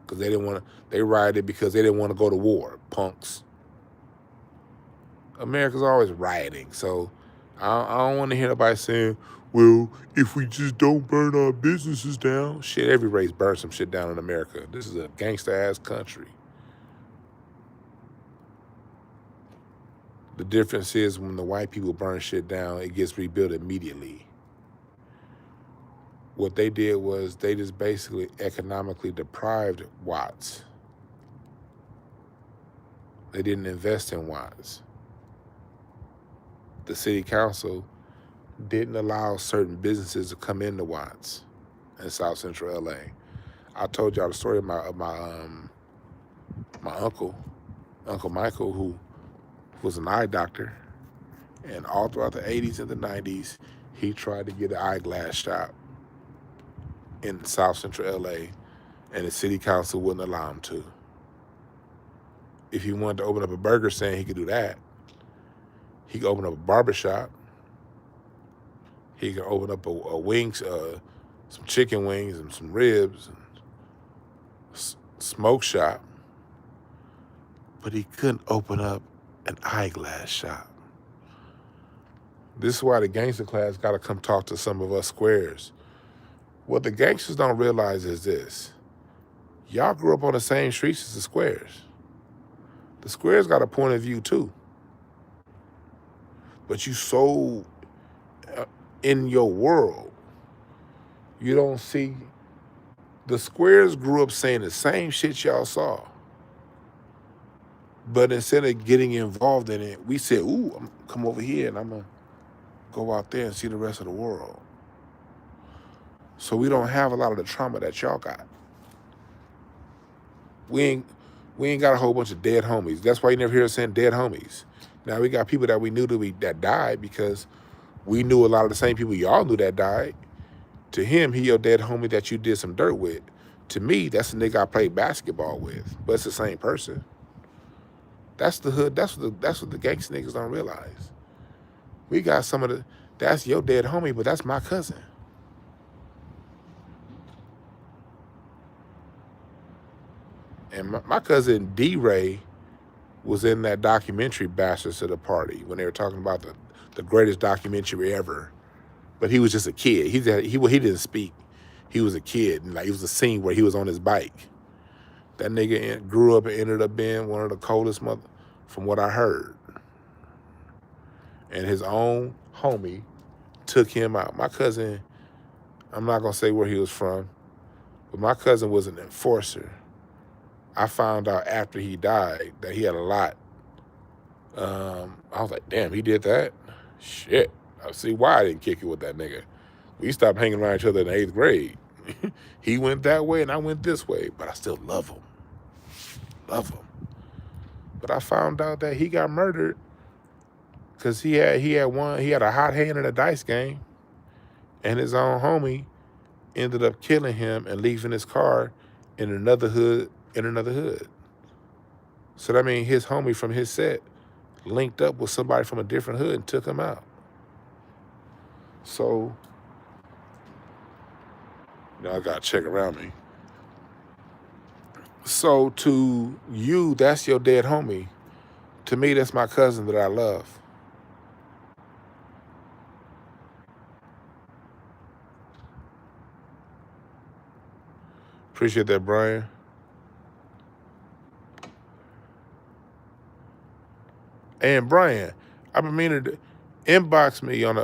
because they rioted because they didn't want to go to war, punks. America's always rioting, so I don't want to hear nobody saying, well, if we just don't burn our businesses down. Shit, every race burns some shit down in America. This is a gangsta-ass country. The difference is when the white people burn shit down, it gets rebuilt immediately. what they did was they just basically economically deprived Watts. They didn't invest in Watts. The city council didn't allow certain businesses to come into Watts in South Central LA. I told y'all the story of my uncle, Uncle Michael, who was an eye doctor, and all throughout the 80s and the 90s, he tried to get an eyeglass shop in South Central LA, and the city council wouldn't allow him to. If he wanted to open up a burger stand, he could do that. He could open up a barbershop. He could open up a wings, some chicken wings and some ribs, and smoke shop. But he couldn't open up an eyeglass shop. This is why the gangster class got to come talk to some of us squares. What the gangsters don't realize is this. Y'all grew up on the same streets as the squares. The squares got a point of view too. But you so in your world, you don't see. The squares grew up saying the same shit y'all saw. But instead of getting involved in it, we said, ooh, I'm come over here and I'm going to go out there and see the rest of the world. So we don't have a lot of the trauma that y'all got. We ain't got a whole bunch of dead homies. That's why you never hear us saying dead homies. Now we got people that we knew that died because we knew a lot of the same people y'all knew that died. To him, he your dead homie that you did some dirt with. To me, that's the nigga I played basketball with. But it's the same person. That's the hood. That's what the gangsta niggas don't realize. We got some of the. That's your dead homie, but that's my cousin. And my cousin D-Ray was in that documentary Bastards to the Party when they were talking about the greatest documentary ever. But he was just a kid. He didn't speak. He was a kid. And like, it was a scene where he was on his bike. That nigga grew up and ended up being one of the coldest from what I heard. And his own homie took him out. My cousin, I'm not going to say where he was from, but my cousin was an enforcer. I found out after he died that he had a lot. I was like, damn, he did that? Shit. I see why I didn't kick it with that nigga. We stopped hanging around each other in the 8th grade. He went that way and I went this way, but I still love him. Love him. But I found out that he got murdered because he had a hot hand in a dice game, and his own homie ended up killing him and leaving his car in another hood. So that means his homie from his set linked up with somebody from a different hood and took him out. So, I gotta check around me. So to you, that's your dead homie. To me, that's my cousin that I love. Appreciate that, Brian. And Brian, I've been meaning to inbox me on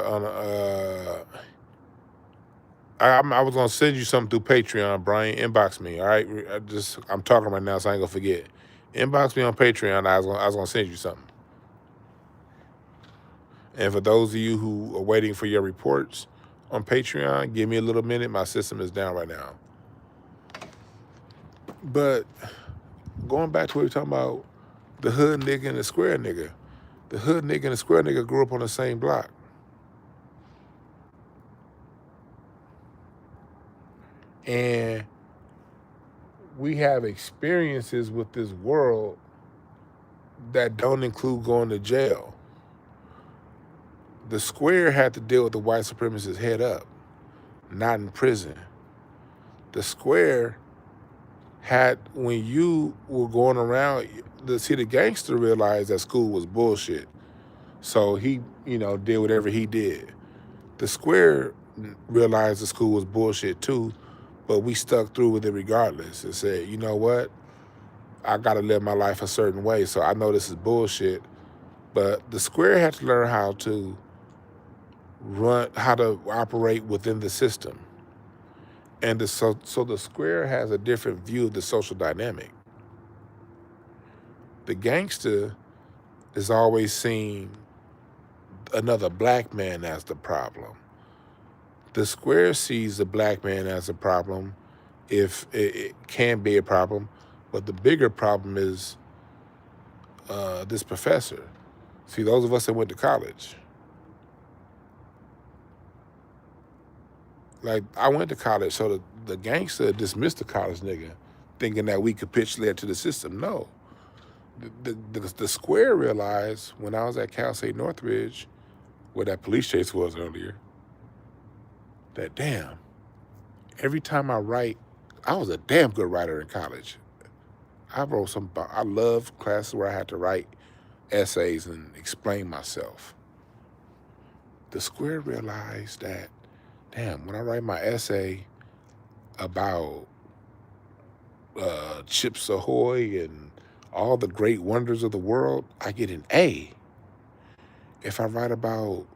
I was gonna send you something through Patreon, Brian. Inbox me, all right? I'm talking right now, so I ain't gonna forget. Inbox me on Patreon. I was gonna send you something. And for those of you who are waiting for your reports on Patreon, give me a little minute. My system is down right now. But going back to what we were talking about, the hood nigga and the square nigga. The hood nigga and the square nigga grew up on the same block. And we have experiences with this world that don't include going to jail. The square had to deal with the white supremacists head up, not in prison. The square had, when you were going around, the gangster realized that school was bullshit. So he, did whatever he did. The square realized the school was bullshit too, but we stuck through with it regardless and said, you know what? I got to live my life a certain way, so I know this is bullshit. But the square had to learn how to operate within the system. And so the square has a different view of the social dynamic. The gangster is always seeing another black man as the problem. The square sees the black man as a problem, if it can be a problem, but the bigger problem is this professor. See, those of us that went to college, like I went to college, so the gangster dismissed the college nigga, thinking that we capitulate to the system. No, the square realized when I was at Cal State Northridge, where that police chase was earlier, that damn, every time I write, I was a damn good writer in college. I love classes where I had to write essays and explain myself. The square realized that, damn, when I write my essay about Chips Ahoy and all the great wonders of the world, I get an A. If I write about,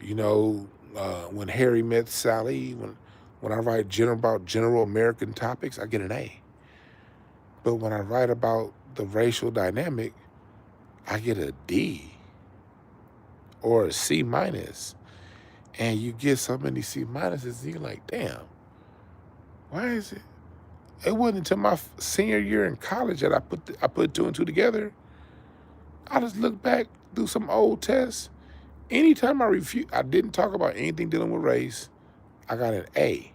when Harry met Sally, when I write about general American topics, I get an A. But when I write about the racial dynamic, I get a D or a C minus. And you get so many C minuses, and you're like, damn, why is it? It wasn't until my senior year in college that I put two and two together. I just look back, do some old tests. Anytime I didn't talk about anything dealing with race, I got an A.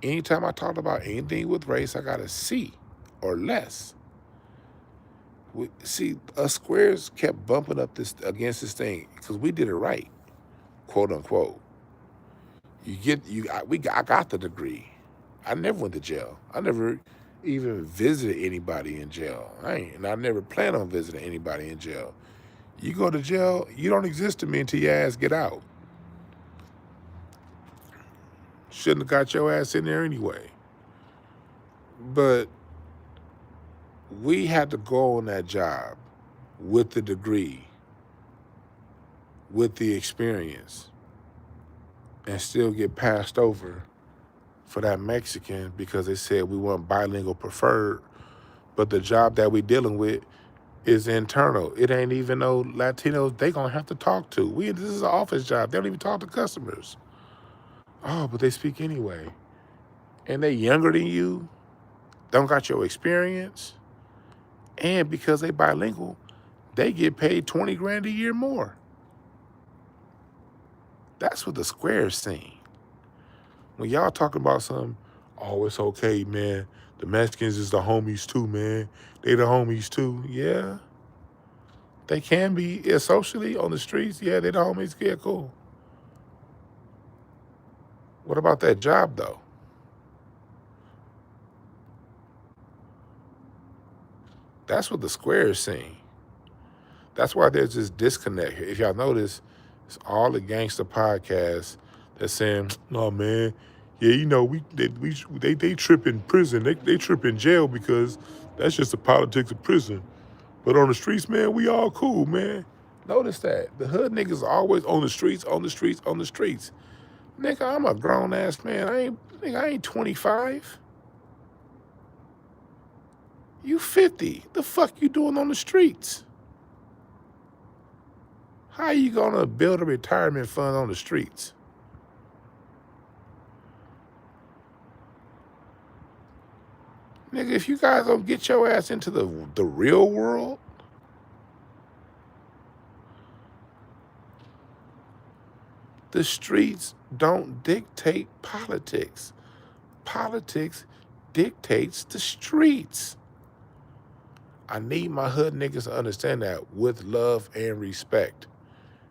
Anytime I talked about anything with race, I got a C or less. Us squares kept bumping up against this thing because we did it right, quote unquote. I got the degree. I never went to jail. I never even visited anybody in jail. I never plan on visiting anybody in jail. You go to jail, you don't exist to me until your ass get out. Shouldn't have got your ass in there anyway. But we had to go on that job with the degree, with the experience, and still get passed over for that Mexican because they said we want bilingual preferred, but the job that we dealing with is internal. It ain't even no Latinos they gonna have to talk to. This is an office job. They don't even talk to customers. Oh, but they speak anyway. And they younger than you, don't got your experience, and because they bilingual, they get paid 20 grand a year more. That's what the square's saying. When y'all talking about something, oh, it's okay, man. The Mexicans is the homies too, man. They the homies too. Yeah. They can be socially on the streets. Yeah, they the homies. Yeah, cool. What about that job, though? That's what the square is saying. That's why there's this disconnect here. If y'all notice, it's all the gangster podcasts that's saying, "No, man, yeah, they trip in prison. They trip in jail because that's just the politics of prison. But on the streets, man, we all cool, man." Notice that the hood niggas are always on the streets, on the streets, on the streets. Nigga, I'm a grown ass man. I ain't 25. You 50. The fuck you doing on the streets? How you gonna build a retirement fund on the streets? Nigga, if you guys don't get your ass into the real world, the streets don't dictate politics. Politics dictates the streets. I need my hood niggas to understand that with love and respect.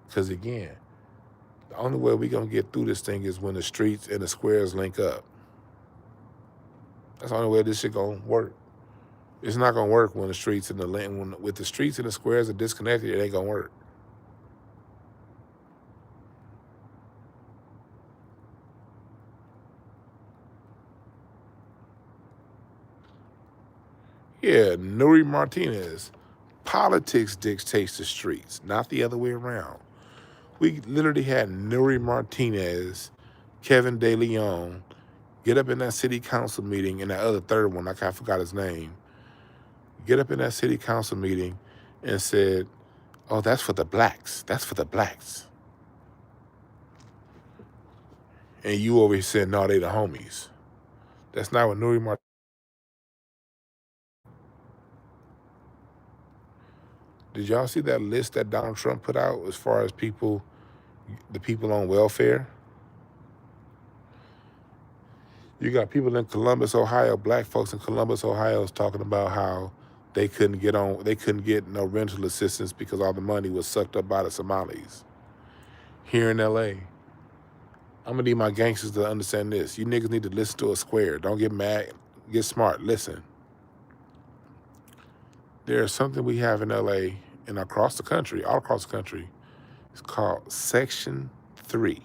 Because again, the only way we gonna get through this thing is when the streets and the squares link up. That's the only way this shit gonna work. It's not gonna work when the streets and with the streets and the squares are disconnected, it ain't gonna work. Yeah, Nuri Martinez. Politics dictates the streets, not the other way around. We literally had Nuri Martinez, Kevin De Leon, Get up in that city council meeting, and that other third one, I forgot his name. Get up in that city council meeting and said, oh, that's for the blacks. That's for the blacks. And you over here saying, no, they the homies. That's not what Nuri Martinez. Did y'all see that list that Donald Trump put out as far as people, the people on welfare? You got people in Columbus, Ohio, black folks in Columbus, Ohio, is talking about how they couldn't get no rental assistance because all the money was sucked up by the Somalis. Here in LA, I'm gonna need my gangsters to understand this. You niggas need to listen to a square. Don't get mad, get smart, listen. There's something we have in LA and across the country, all across the country. It's called Section 3.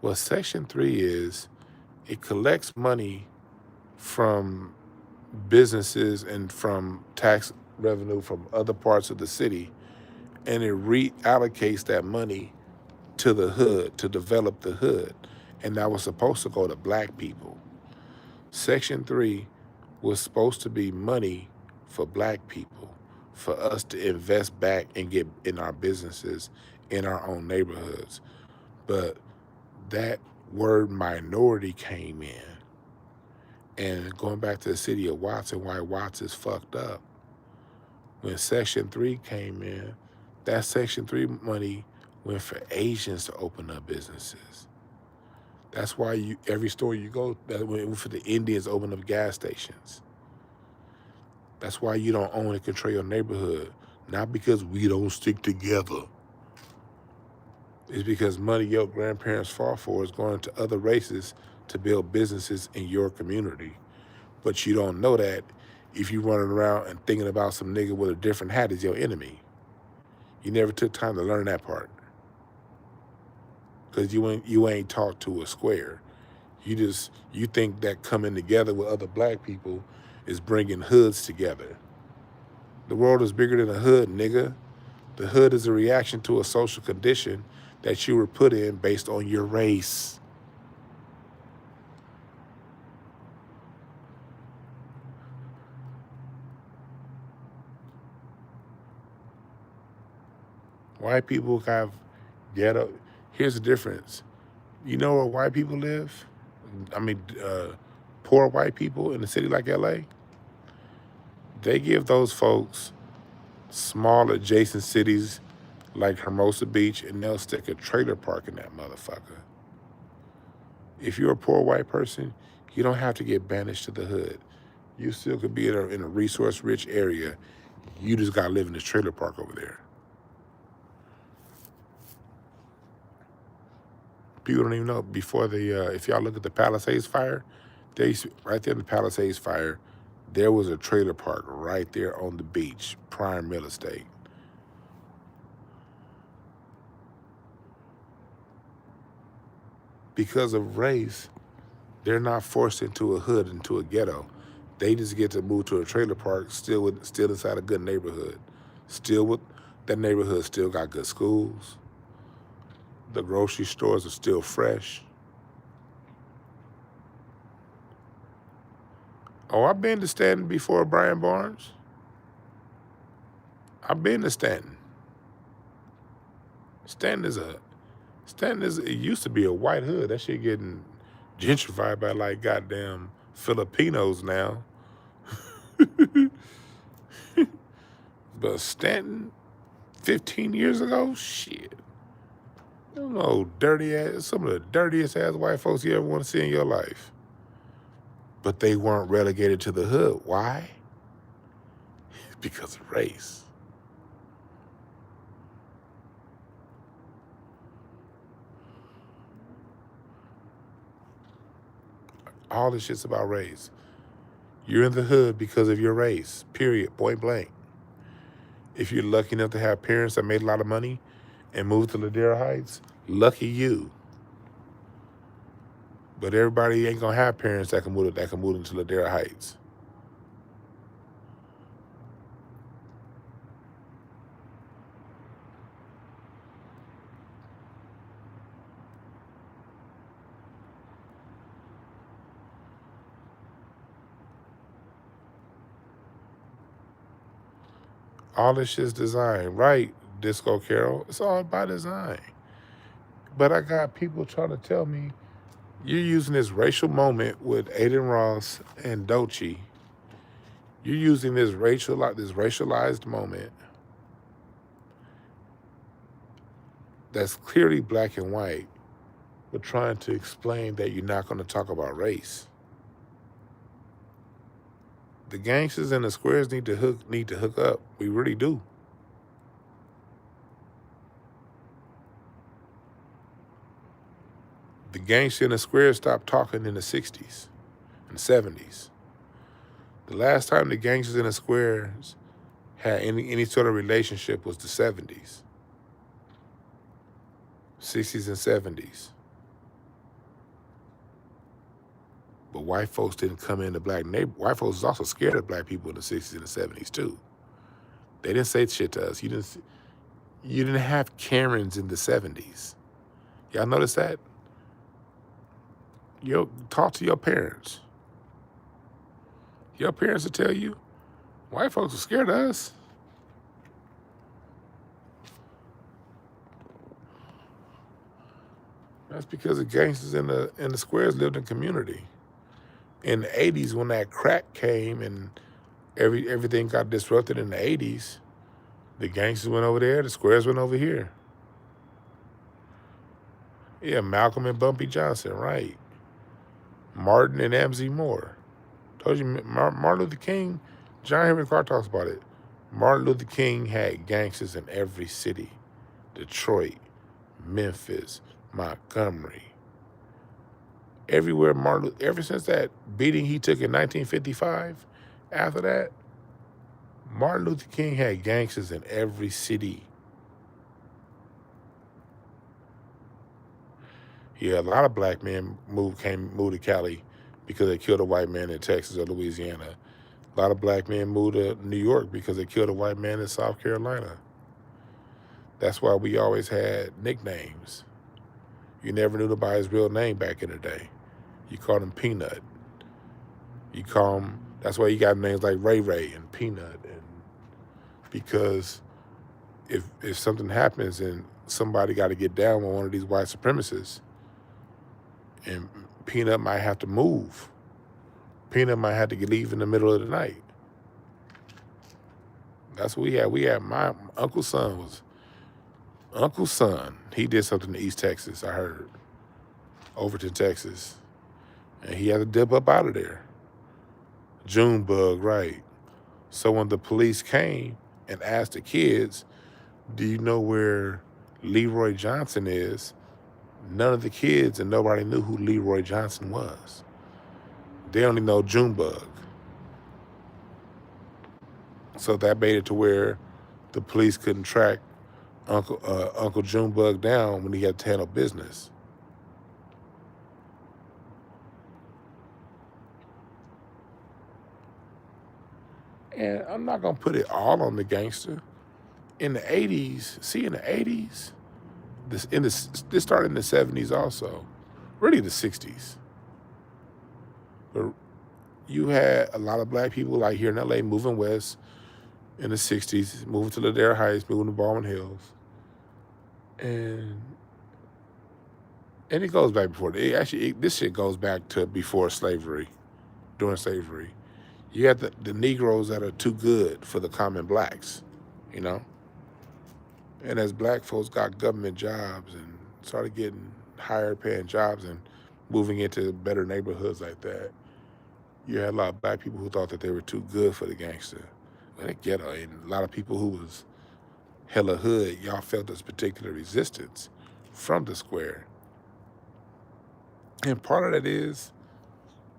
What Section 3 is, it collects money from businesses and from tax revenue from other parts of the city, and it reallocates that money to the hood, to develop the hood. And that was supposed to go to black people. Section 3 was supposed to be money for black people, for us to invest back and get in our businesses, in our own neighborhoods. But that word minority came in. And going back to the city of Watts and why Watts is fucked up, when Section 3 came in, that Section 3 money went for Asians to open up businesses. That's why every store you go, that went for the Indians to open up gas stations. That's why you don't own and control your neighborhood. Not because we don't stick together. It's because money your grandparents fought for is going to other races to build businesses in your community. But you don't know that if you running around and thinking about some nigga with a different hat is your enemy. You never took time to learn that part. Because you ain't taught to a square. You think that coming together with other black people is bringing hoods together. The world is bigger than a hood, nigga. The hood is a reaction to a social condition that you were put in based on your race. White people have ghetto. Here's the difference. You know where white people live? I mean, poor white people in a city like LA? They give those folks small adjacent cities like Hermosa Beach, and they'll stick a trailer park in that motherfucker. If you're a poor white person, you don't have to get banished to the hood. You still could be in a resource-rich area. You just gotta live in this trailer park over there. People don't even know. Before if y'all look at the Palisades fire, right there in the Palisades fire, there was a trailer park right there on the beach, prime real estate. Because of race, they're not forced into a hood, into a ghetto. They just get to move to a trailer park, still inside a good neighborhood. That neighborhood still got good schools. The grocery stores are still fresh. Oh, I've been to Stanton before, Brian Barnes. I've been to Stanton. It used to be a white hood. That shit getting gentrified by like goddamn Filipinos now. But Stanton, 15 years ago, shit. You don't know some of the dirtiest ass white folks you ever want to see in your life. But they weren't relegated to the hood. Why? Because of race. All this shit's about race. You're in the hood because of your race, period, point blank. If you're lucky enough to have parents that made a lot of money and moved to Ladera Heights, lucky you. But everybody ain't gonna have parents that can move into Ladera Heights. All this shit's design, right? Disco Carol, it's all by design. But I got people trying to tell me you're using this racial moment with Aiden Ross and Doechii. You're using this racialized moment that's clearly black and white, but trying to explain that you're not going to talk about race. The gangsters and the squares need to hook up. We really do. The gangsters and the squares stopped talking in the 60s and 70s. The last time the gangsters and the squares had any sort of relationship was the 70s, 60s and 70s. But white folks didn't come into black neighborhoods. White folks was also scared of black people in the 60s and the 70s too. They didn't say shit to us. You didn't have Karens in the 70s. Y'all notice that? Talk to your parents. Your parents will tell you, white folks are scared of us. That's because the gangsters and the squares lived in community. In the 80s, when that crack came and everything got disrupted in the 80s, the gangsters went over there, the squares went over here. Yeah, Malcolm and Bumpy Johnson, right. Martin and Amzie Moore. Told you, Martin Luther King, John Henry Clark talks about it. Martin Luther King had gangsters in every city. Detroit, Memphis, Montgomery. Everywhere ever since that beating he took in 1955, after that, Martin Luther King had gangsters in every city. Yeah, a lot of black men moved to Cali because they killed a white man in Texas or Louisiana. A lot of black men moved to New York because they killed a white man in South Carolina. That's why we always had nicknames. You never knew nobody's real name back in the day. You called him Peanut. You call him, that's why you got names like Ray Ray and Peanut. And because if something happens and somebody got to get down with one of these white supremacists, and Peanut might have to move. Peanut might have to leave in the middle of the night. That's what we had. My uncle's son. He did something in East Texas, I heard. Overton, Texas. And he had to dip up out of there. Junebug, right. So when the police came and asked the kids, do you know where Leroy Johnson is? None of the kids and nobody knew who Leroy Johnson was. They only know Junebug. So that made it to where the police couldn't track Uncle Junebug down when he had to handle business. And I'm not gonna put it all on the gangster. In the 80s, this started in the 70s also, really the 60s. But you had a lot of black people like here in LA moving west in the 60s, moving to Ladera Heights, moving to Baldwin Hills. And it goes back before, this shit goes back to before slavery, during slavery. You had the Negroes that are too good for the common blacks, you know? And as black folks got government jobs and started getting higher paying jobs and moving into better neighborhoods like that, you had a lot of black people who thought that they were too good for the gangster. And a lot of people who was hella hood, y'all felt this particular resistance from the square. And part of that is,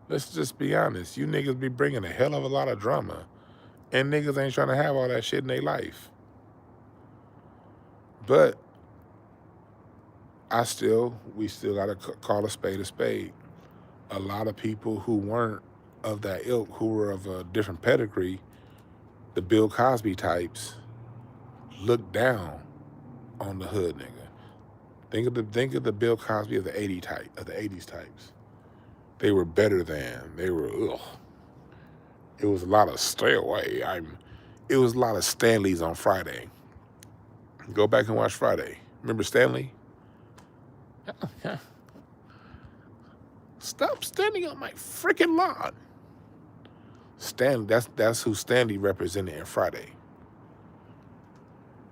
let's just be honest, you niggas be bringing a hell of a lot of drama, and niggas ain't trying to have all that shit in their life. But we still gotta call a spade a spade. A lot of people who weren't of that ilk, who were of a different pedigree, the Bill Cosby types, looked down on the hood nigga. Think of the Bill Cosby of the 80s types. They were better than. It was a lot of stay away. it was a lot of Stanleys on Friday. Go back and watch Friday. Remember Stanley? Stop standing on my freaking lawn. Stanley, that's who Stanley represented in Friday.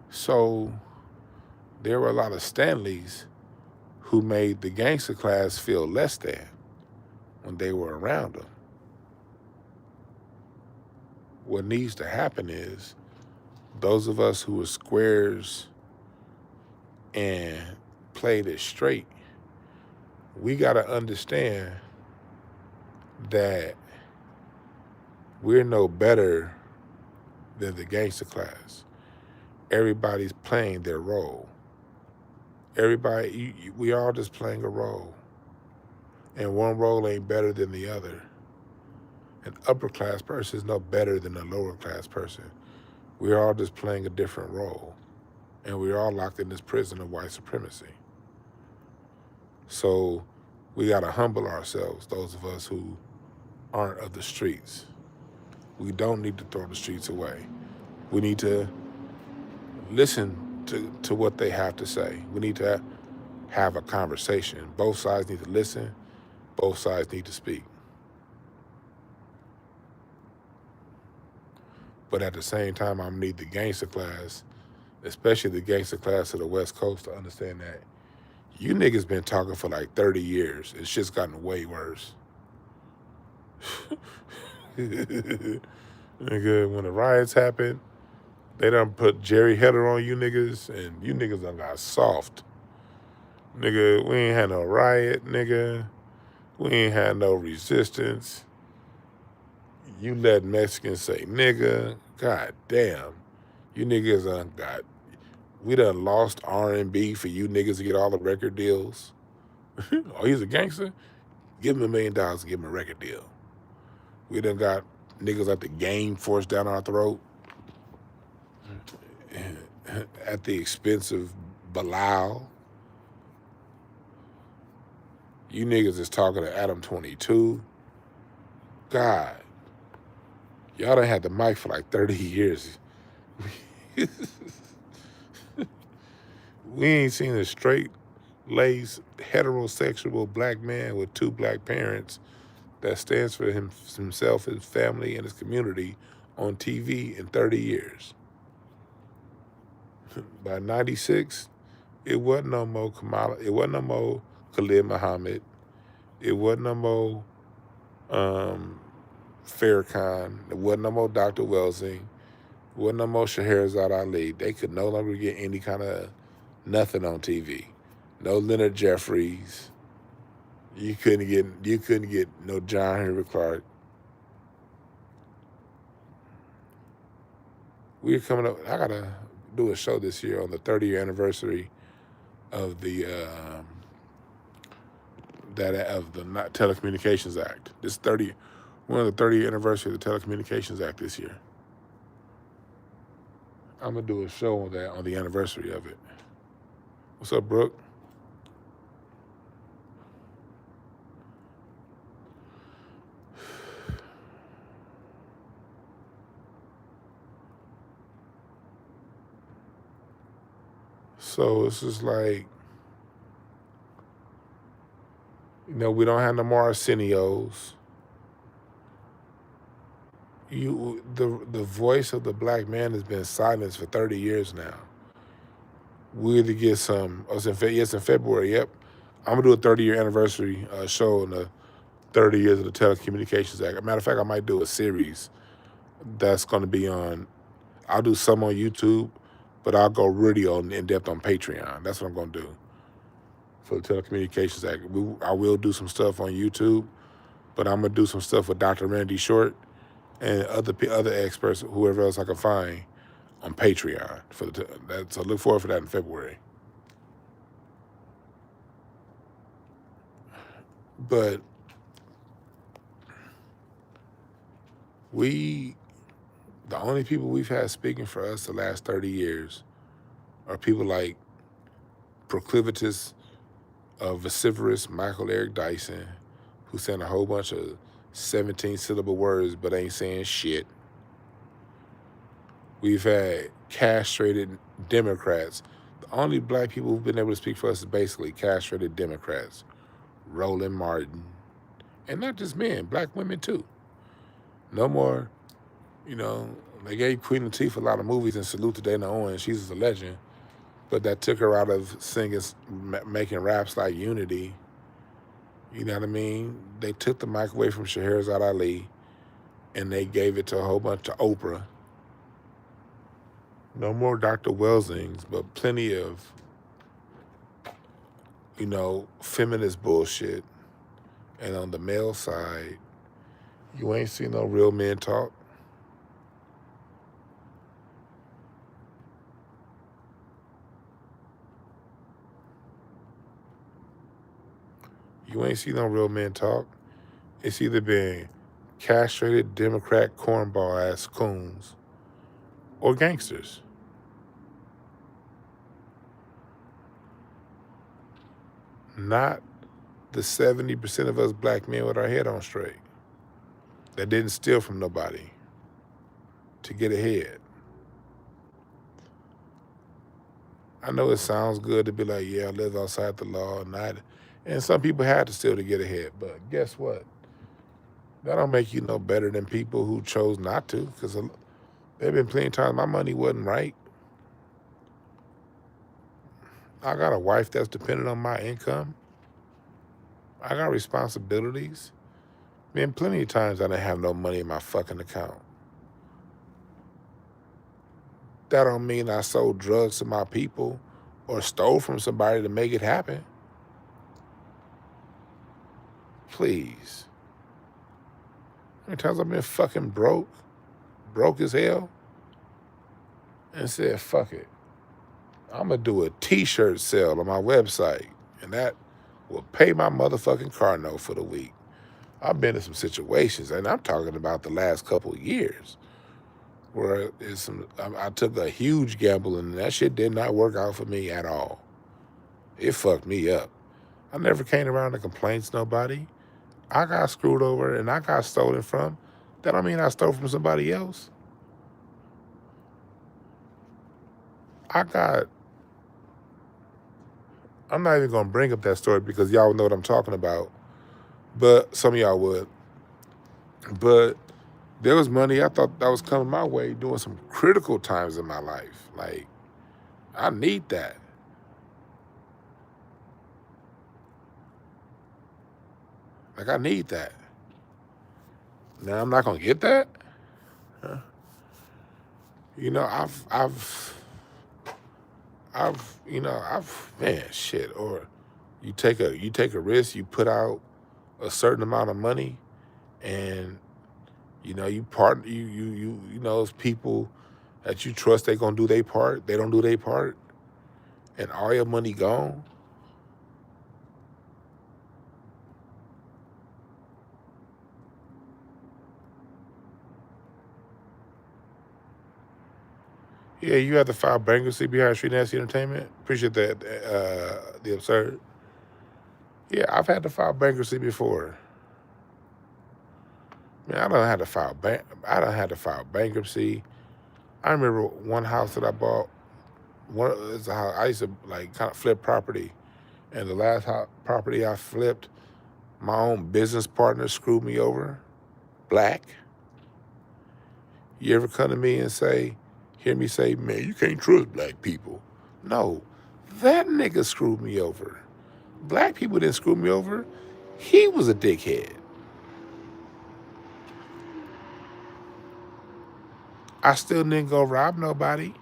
So there were a lot of Stanleys who made the gangster class feel less than when they were around them. What needs to happen is those of us who were squares and played it straight, we got to understand that we're no better than the gangster class. Everybody's playing their role. We all just playing a role. And one role ain't better than the other. An upper class person is no better than a lower class person. We're all just playing a different role. And we're all locked in this prison of white supremacy. So we got to humble ourselves, those of us who aren't of the streets. We don't need to throw the streets away. We need to listen to what they have to say. We need to have a conversation. Both sides need to listen. Both sides need to speak. But at the same time, I need the gangster class, especially the gangster class of the West Coast, to understand that you niggas been talking for like 30 years. It's just gotten way worse. Nigga, when the riots happened, they done put Jerry Header on you niggas, and you niggas done got soft. Nigga, we ain't had no riot, nigga. We ain't had no resistance. You let Mexicans say nigga. God damn. You niggas we done lost R&B for you niggas to get all the record deals. Oh, he's a gangster? Give him $1 million and give him a record deal. We done got niggas like the game forced down our throat at the expense of Bilal. You niggas is talking to Adam 22. God. Y'all done had the mic for like 30 years. We ain't seen a straight-laced, heterosexual black man with 2 black parents that stands for himself, his family, and his community on TV in 30 years. By 96, it wasn't no more Kamala. It wasn't no more Khalid Muhammad. It wasn't no more Farrakhan. It wasn't no more Dr. Welsing. It wasn't no more Scheherazade Ali. They could no longer get any kind of nothing on TV. No Leonard Jeffries. You couldn't get no John Henry Clark. We're coming up. I gotta do a show this year on the 30-year anniversary of the Telecommunications Act. We're on the 30th anniversary of the Telecommunications Act this year. I'm gonna do a show on that on the anniversary of it. What's up, Brooke? So it's just like, we don't have no more Arsenio's. The voice of the black man has been silenced for 30 years now. We either get some, it's in February, yep. I'm gonna do a 30-year anniversary show on the 30 years of the Telecommunications Act. As a matter of fact, I might do a series that's gonna be I'll do some on YouTube, but I'll go really in depth on Patreon. That's what I'm gonna do for the Telecommunications Act. I will do some stuff on YouTube, but I'm gonna do some stuff with Dr. Randy Short and other experts, whoever else I can find, on Patreon. So look forward for that in February. But the only people we've had speaking for us the last 30 years are people like proclivitous, vociferous Michael Eric Dyson, who saying a whole bunch of 17-syllable words but ain't saying shit. We've had castrated Democrats. The only black people who've been able to speak for us is basically castrated Democrats. Roland Martin. And not just men, black women too. No more, they gave Queen Latifah a lot of movies and salute to Dana Owens. She's a legend. But that took her out of singing, making raps like Unity. You know what I mean? They took the mic away from Scheherazade Ali and they gave it to a whole bunch of Oprah. No more Dr. Welsings, but plenty of, feminist bullshit. And on the male side, you ain't seen no real men talk. You ain't seen no real men talk. It's either been castrated Democrat cornball ass coons or gangsters. Not the 70% of us black men with our head on straight that didn't steal from nobody to get ahead. I know it sounds good to be like, yeah, I live outside the law, and some people had to steal to get ahead. But guess what? That don't make you no better than people who chose not to, because there have been plenty of times my money wasn't right. I got a wife that's dependent on my income. I got responsibilities. Been plenty of times I didn't have no money in my fucking account. That don't mean I sold drugs to my people or stole from somebody to make it happen. Please. How many times I've been fucking broke as hell, and said, fuck it. I'm gonna do a t-shirt sale on my website, and that will pay my motherfucking car note for the week. I've been in some situations, and I'm talking about the last couple of years, where I took a huge gamble, and that shit did not work out for me at all. It fucked me up. I never came around to complain to nobody. I got screwed over, and I got stolen from. That don't mean I stole from somebody else. I'm not even gonna bring up that story because y'all know what I'm talking about, but some of y'all would. But there was money I thought that was coming my way during some critical times in my life. Like, I need that. Like, I need that. Now I'm not gonna get that. Huh? Man, shit. Or you take a risk, you put out a certain amount of money, and it's people that you trust they gonna do their part. They don't do their part, and all your money gone. Yeah, you have to file bankruptcy behind Street Nasty Entertainment. Appreciate that, the absurd. Yeah, I've had to file bankruptcy before. Man, I don't have to file bankruptcy. I remember one house that I bought. It's a house I used to kind of flip property, and the last property I flipped, my own business partner screwed me over. Black. You ever come to me and hear me say, man, you can't trust black people? No, that nigga screwed me over. Black people didn't screw me over. He was a dickhead. I still didn't go rob nobody.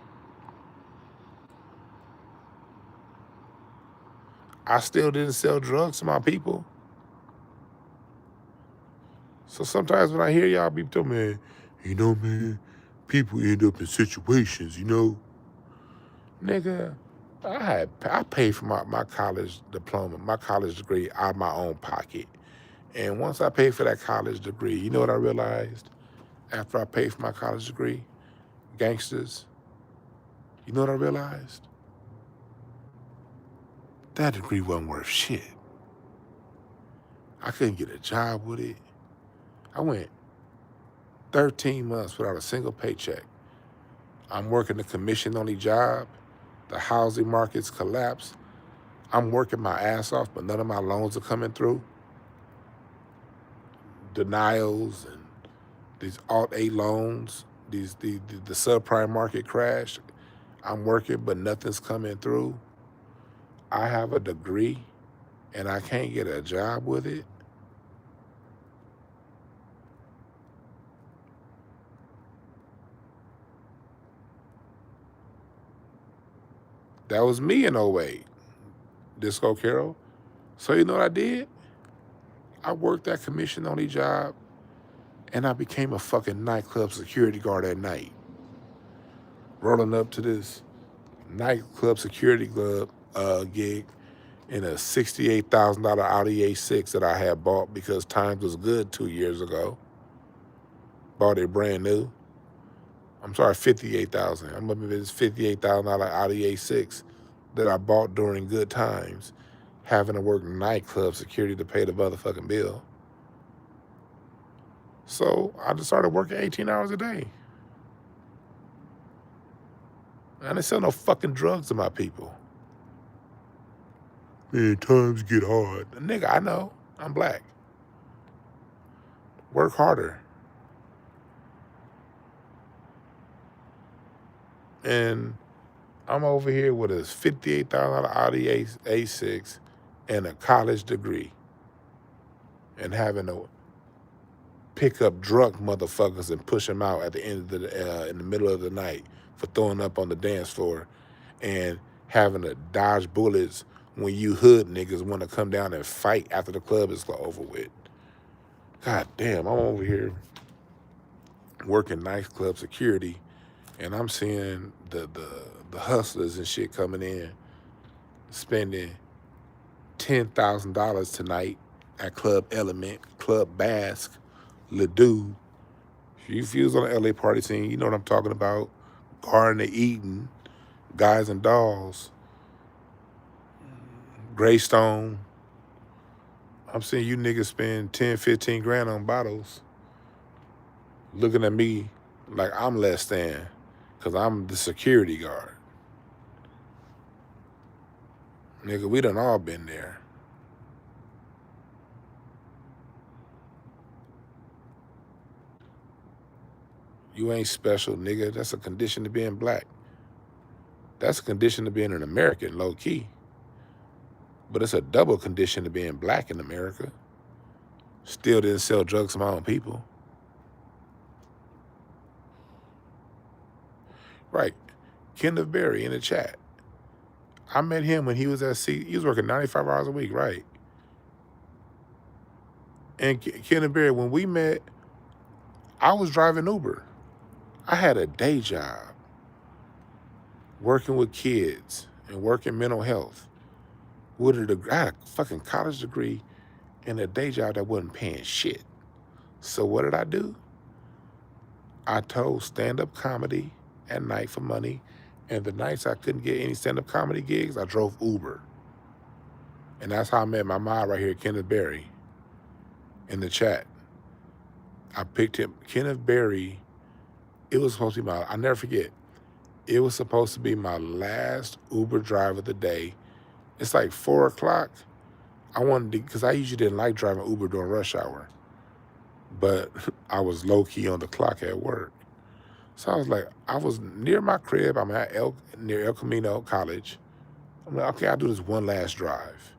I still didn't sell drugs to my people. So sometimes when I hear y'all be telling me, man, people end up in situations, Nigga, I paid for my college diploma, my college degree out of my own pocket. And once I paid for that college degree, you know what I realized after I paid for my college degree? Gangsters. You know what I realized? That degree wasn't worth shit. I couldn't get a job with it. I went 13 months without a single paycheck I'm working a commission-only job. The housing market's collapsed. I'm working my ass off, but none of my loans are coming through. Denials and these Alt-A loans, the subprime market crash. I'm working, but nothing's coming through. I have a degree, and I can't get a job with it. That was me in 08, Disco Carol. So you know what I did? I worked that commission-only job, and I became a fucking nightclub security guard at night. Rolling up to this nightclub security club gig in a $68,000 Audi A6 that I had bought because times was good 2 years ago. Bought it brand new. I'm sorry, $58,000. I'm up this $58,000 Audi A6 that I bought during good times, having to work nightclub security to pay the motherfucking bill. So I just started working 18 hours a day. I didn't sell no fucking drugs to my people. Man, times get hard. Nigga, I know. I'm black. Work harder. And I'm over here with a $58,000 Audi A6 and a college degree and having to pick up drunk motherfuckers and push them out at the end of the in the middle of the night for throwing up on the dance floor and having to dodge bullets when you hood niggas want to come down and fight after the club is over with. God damn, I'm over here working nightclub security, and I'm seeing the hustlers and shit coming in, spending $10,000 tonight at Club Element, Club Basque, Ledoux. If you was on the LA party scene, you know what I'm talking about. Garden of Eden, Guys and Dolls, Greystone. I'm seeing you niggas spend 10, 15 grand on bottles, looking at me like I'm less than, because I'm the security guard. Nigga, we done all been there. You ain't special, nigga. That's a condition to being black. That's a condition to being an American, low key. But it's a double condition to being black in America. Still didn't sell drugs to my own people. Right. Kenneth Berry in the chat. I met him when he was at he was working 95 hours a week, right? And Kenneth Berry, when we met, I was driving Uber. I had a day job working with kids and working mental health. I had a fucking college degree and a day job that wasn't paying shit. So what did I do? I told stand-up comedy at night for money, and the nights I couldn't get any stand-up comedy gigs, I drove Uber. And that's how I met my mom right here, Kenneth Berry, in the chat. I picked him, Kenneth Berry. It was supposed to be I'll never forget, it was supposed to be my last Uber drive of the day. It's like 4 o'clock. I wanted to, because I usually didn't like driving Uber during rush hour, but I was low-key on the clock at work. So I was like, I was near my crib. I'm at near El Camino College. I'm like, okay, I'll do this one last drive.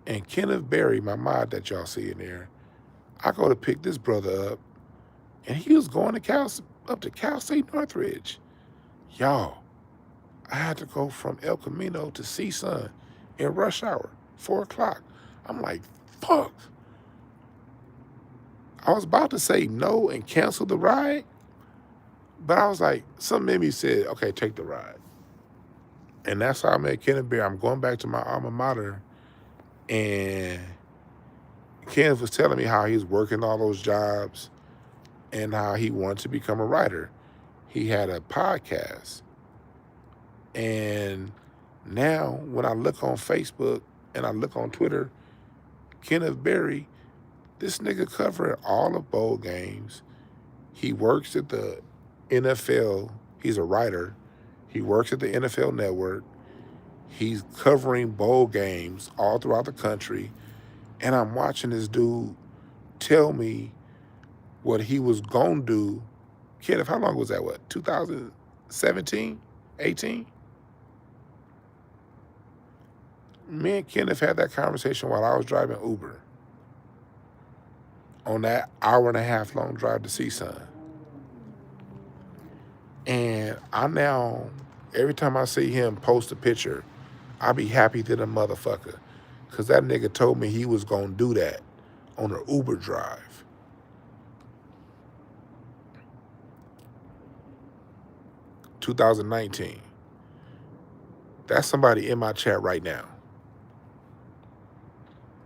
And Kenneth Berry, my mod that y'all see in there, I go to pick this brother up, and he was going to up to Cal State Northridge. Y'all, I had to go from El Camino to CSUN in rush hour, 4 o'clock. I'm like, fuck. I was about to say no and cancel the ride, but I was like, something in me said, okay, take the ride. And that's how I met Kenneth Berry. I'm going back to my alma mater, and Kenneth was telling me how he's working all those jobs and how he wants to become a writer. He had a podcast. And now when I look on Facebook and I look on Twitter, Kenneth Berry, this nigga covering all the bowl games. He works at the NFL. He's a writer. He works at the NFL Network. He's covering bowl games all throughout the country. And I'm watching this dude tell me what he was going to do. Kenneth, how long was that? What, 2017, 18? Me and Kenneth had that conversation while I was driving Uber on that hour-and-a-half long drive to CSUN. And I now, every time I see him post a picture, I be happy to the motherfucker. Because that nigga told me he was going to do that on an Uber drive. (2019). That's somebody in my chat right now.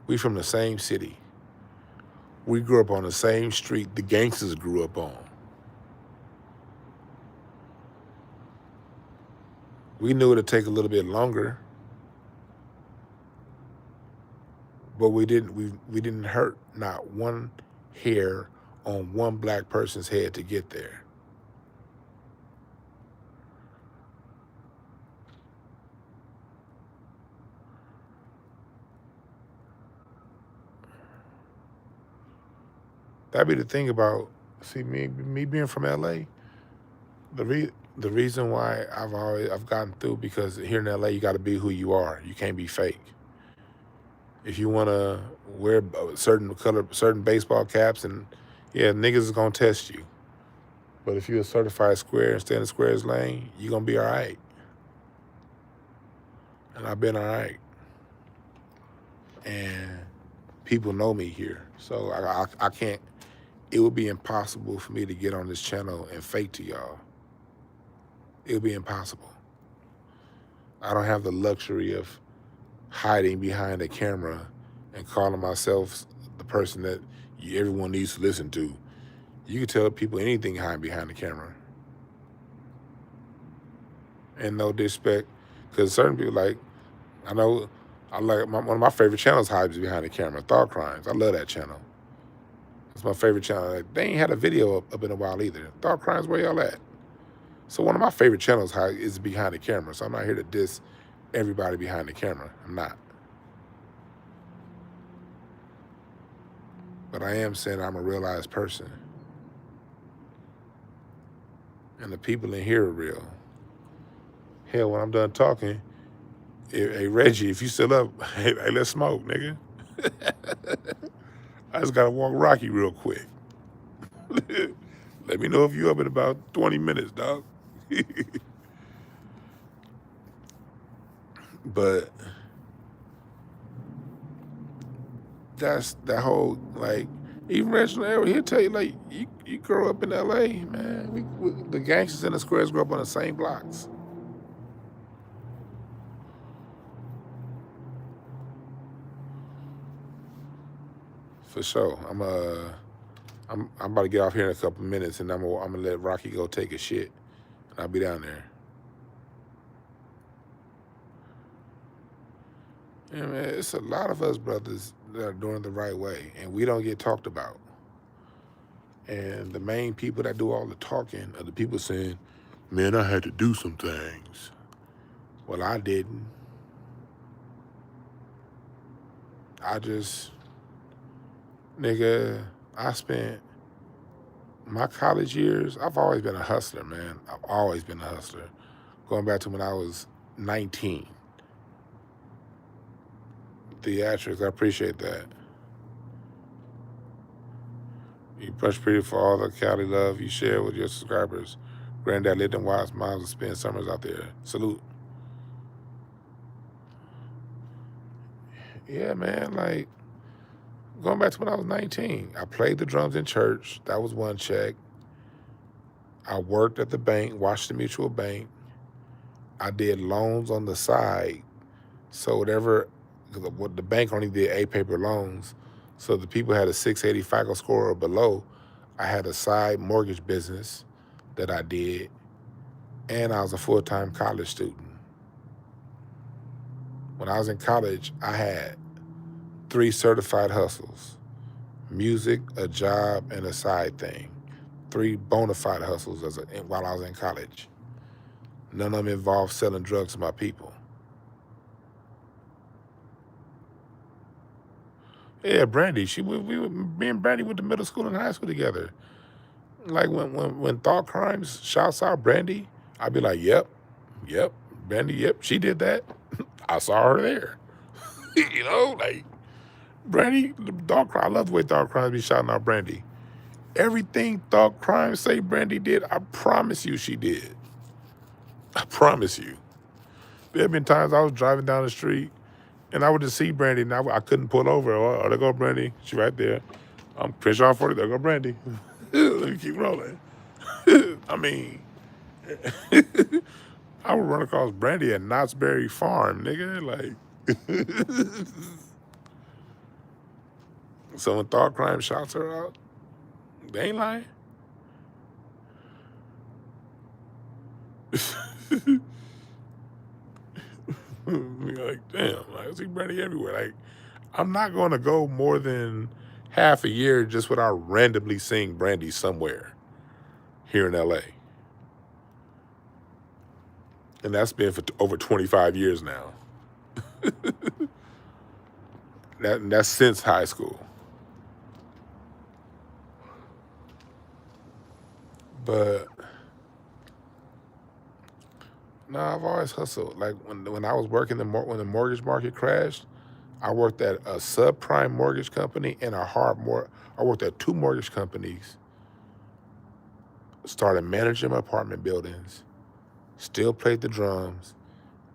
We from the same city. We grew up on the same street the gangsters grew up on. We knew it'd take a little bit longer, but we didn't hurt not one hair on one black person's head to get there. That'd be the thing about, see, me being from LA, the reason why I've gotten through, because here in LA you got to be who you are. You can't be fake. If you want to wear certain color, certain baseball caps, and yeah, niggas is gonna test you. But if you're a certified square and stay in the squares lane, you're gonna be all right. And I've been all right. And people know me here, so I can't. It would be impossible for me to get on this channel and fake to y'all. It would be impossible. I don't have the luxury of hiding behind a camera and calling myself the person that everyone needs to listen to. You can tell people anything hiding behind the camera. And no disrespect, because certain people, like, I know, one of my favorite channels hides behind the camera, Thought Crimes. I love that channel. It's my favorite channel. Like, they ain't had a video up in a while either. Thought Crimes, where y'all at? So one of my favorite channels is behind the camera. So I'm not here to diss everybody behind the camera. I'm not. But I am saying I'm a realized person. And the people in here are real. Hell, when I'm done talking, hey, Reggie, if you still up, hey, let's smoke, nigga. I just gotta walk Rocky real quick. Let me know if you up in about 20 minutes, dog. But that's that whole, like, even Reginald, he'll tell you, like, you grow up in LA, man. The gangsters in the squares grow up on the same blocks. For sure. I'm about to get off here in a couple minutes, and I'm gonna let Rocky go take a shit, and I'll be down there. Yeah, man, it's a lot of us brothers that are doing the right way, and we don't get talked about. And the main people that do all the talking are the people saying, man, I had to do some things. Well, I didn't. Nigga, I spent my college years, I've always been a hustler, man. I've always been a hustler. Going back to when I was 19. Theatrics, I appreciate that. You brush pretty for all the Cali love you share with your subscribers. Granddad lived in Watts, moms, and spend summers out there. Salute. Yeah, man, like, going back to when I was 19, I played the drums in church. That was one check. I worked at the bank, Washington Mutual Bank. I did loans on the side. So whatever, the bank only did A-paper loans. So the people had a 680 FICO score or below. I had a side mortgage business that I did. And I was a full-time college student. When I was in college, I had 3 certified hustles: music, a job, and a side thing. 3 bona fide hustles while I was in college. None of them involve selling drugs to my people. Yeah, Brandy. Me and Brandy went to middle school and high school together. Like when Thought Crimes shouts out Brandy, I'd be like, yep, Brandy, yep, she did that. I saw her there. You know, like Brandy, Thought Crime. I love the way Thought Crimes be shouting out Brandy. Everything Thought Crimes say Brandy did, I promise you she did. I promise you. There have been times I was driving down the street and I would just see Brandy and I couldn't pull over. Oh, there go Brandy. She right there. I'm Crenshaw 40. There go Brandy. Let me keep rolling. I mean, I would run across Brandy at Knott's Berry Farm, nigga. Like, so when Thought Crime shouts her out, they ain't lying. Like, damn, I see Brandy everywhere. Like, I'm not going to go more than half a year just without randomly seeing Brandy somewhere here in LA. And that's been for over 25 years now. That's since high school. But no, I've always hustled. Like when I was working when the mortgage market crashed, I worked at a subprime mortgage company and I worked at 2 mortgage companies. Started managing apartment buildings, still played the drums,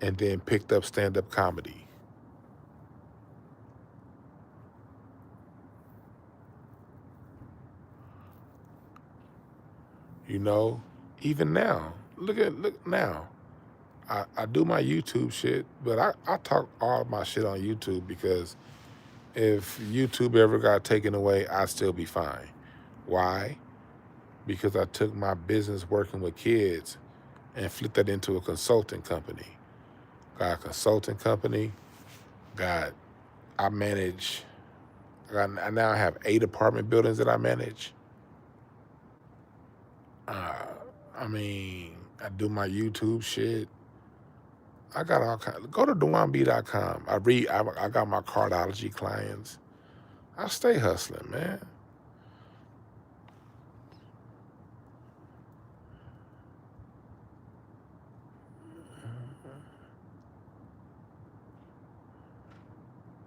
and then picked up stand-up comedy. You know, even now, look now. I do my YouTube shit, but I talk all my shit on YouTube because if YouTube ever got taken away, I'd still be fine. Why? Because I took my business working with kids and flipped that into a consulting company. Got a consulting company, I now have 8 apartment buildings that I manage. I mean, I do my YouTube shit. I got all kinds. Go to DwannB.com. I got my Cardology clients. I stay hustling, man.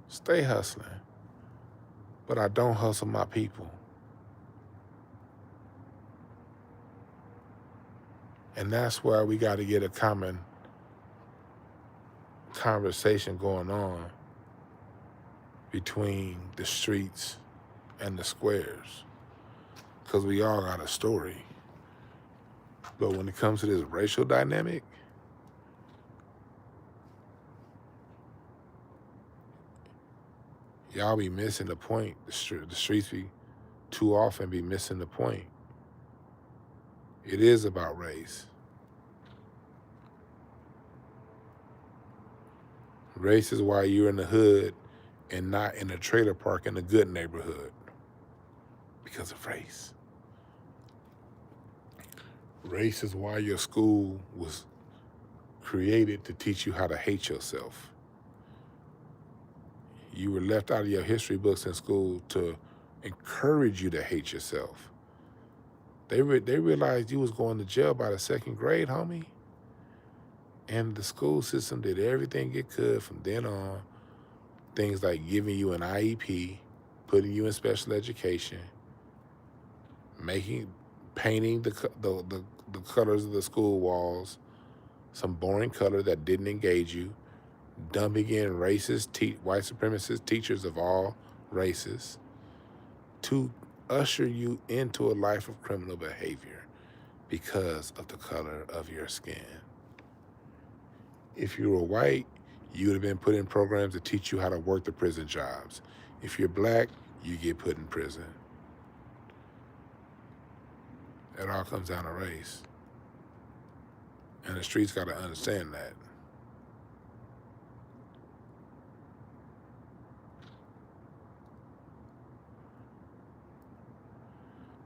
Stay hustling. But I don't hustle my people. And that's where we got to get a common conversation going on between the streets and the squares. Because we all got a story. But when it comes to this racial dynamic, y'all be missing the point. The streets be too often be missing the point. It is about race. Race is why you're in the hood and not in a trailer park in a good neighborhood. Because of race. Race is why your school was created to teach you how to hate yourself. You were left out of your history books in school to encourage you to hate yourself. They realized you was going to jail by the 2nd grade, homie. And the school system did everything it could from then on. Things like giving you an IEP, putting you in special education, painting the colors of the school walls, some boring color that didn't engage you, dumping in racist, white supremacist teachers of all races to usher you into a life of criminal behavior because of the color of your skin. If you were white, you would have been put in programs to teach you how to work the prison jobs. If you're black, you get put in prison. It all comes down to race. And the streets got to understand that.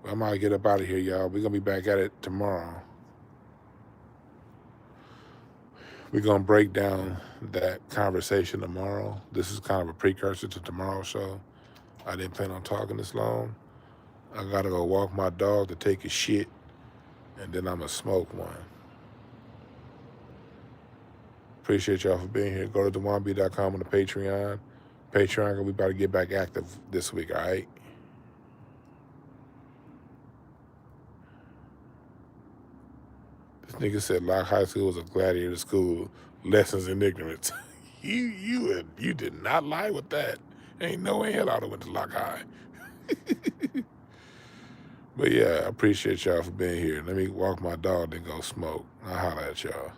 I'm going to get up out of here, y'all. We're going to be back at it tomorrow. We're going to break down that conversation tomorrow. This is kind of a precursor to tomorrow's show. I didn't plan on talking this long. I got to go walk my dog to take a shit, and then I'm going to smoke one. Appreciate y'all for being here. Go to DwannB.com on the Patreon. Patreon, we about to get back active this week, all right? This nigga said Locke High School was a gladiator school. Lessons in ignorance. you did not lie with that. Ain't no way in hell I went to Locke High. But yeah, I appreciate y'all for being here. Let me walk my dog and go smoke. I'll holler at y'all.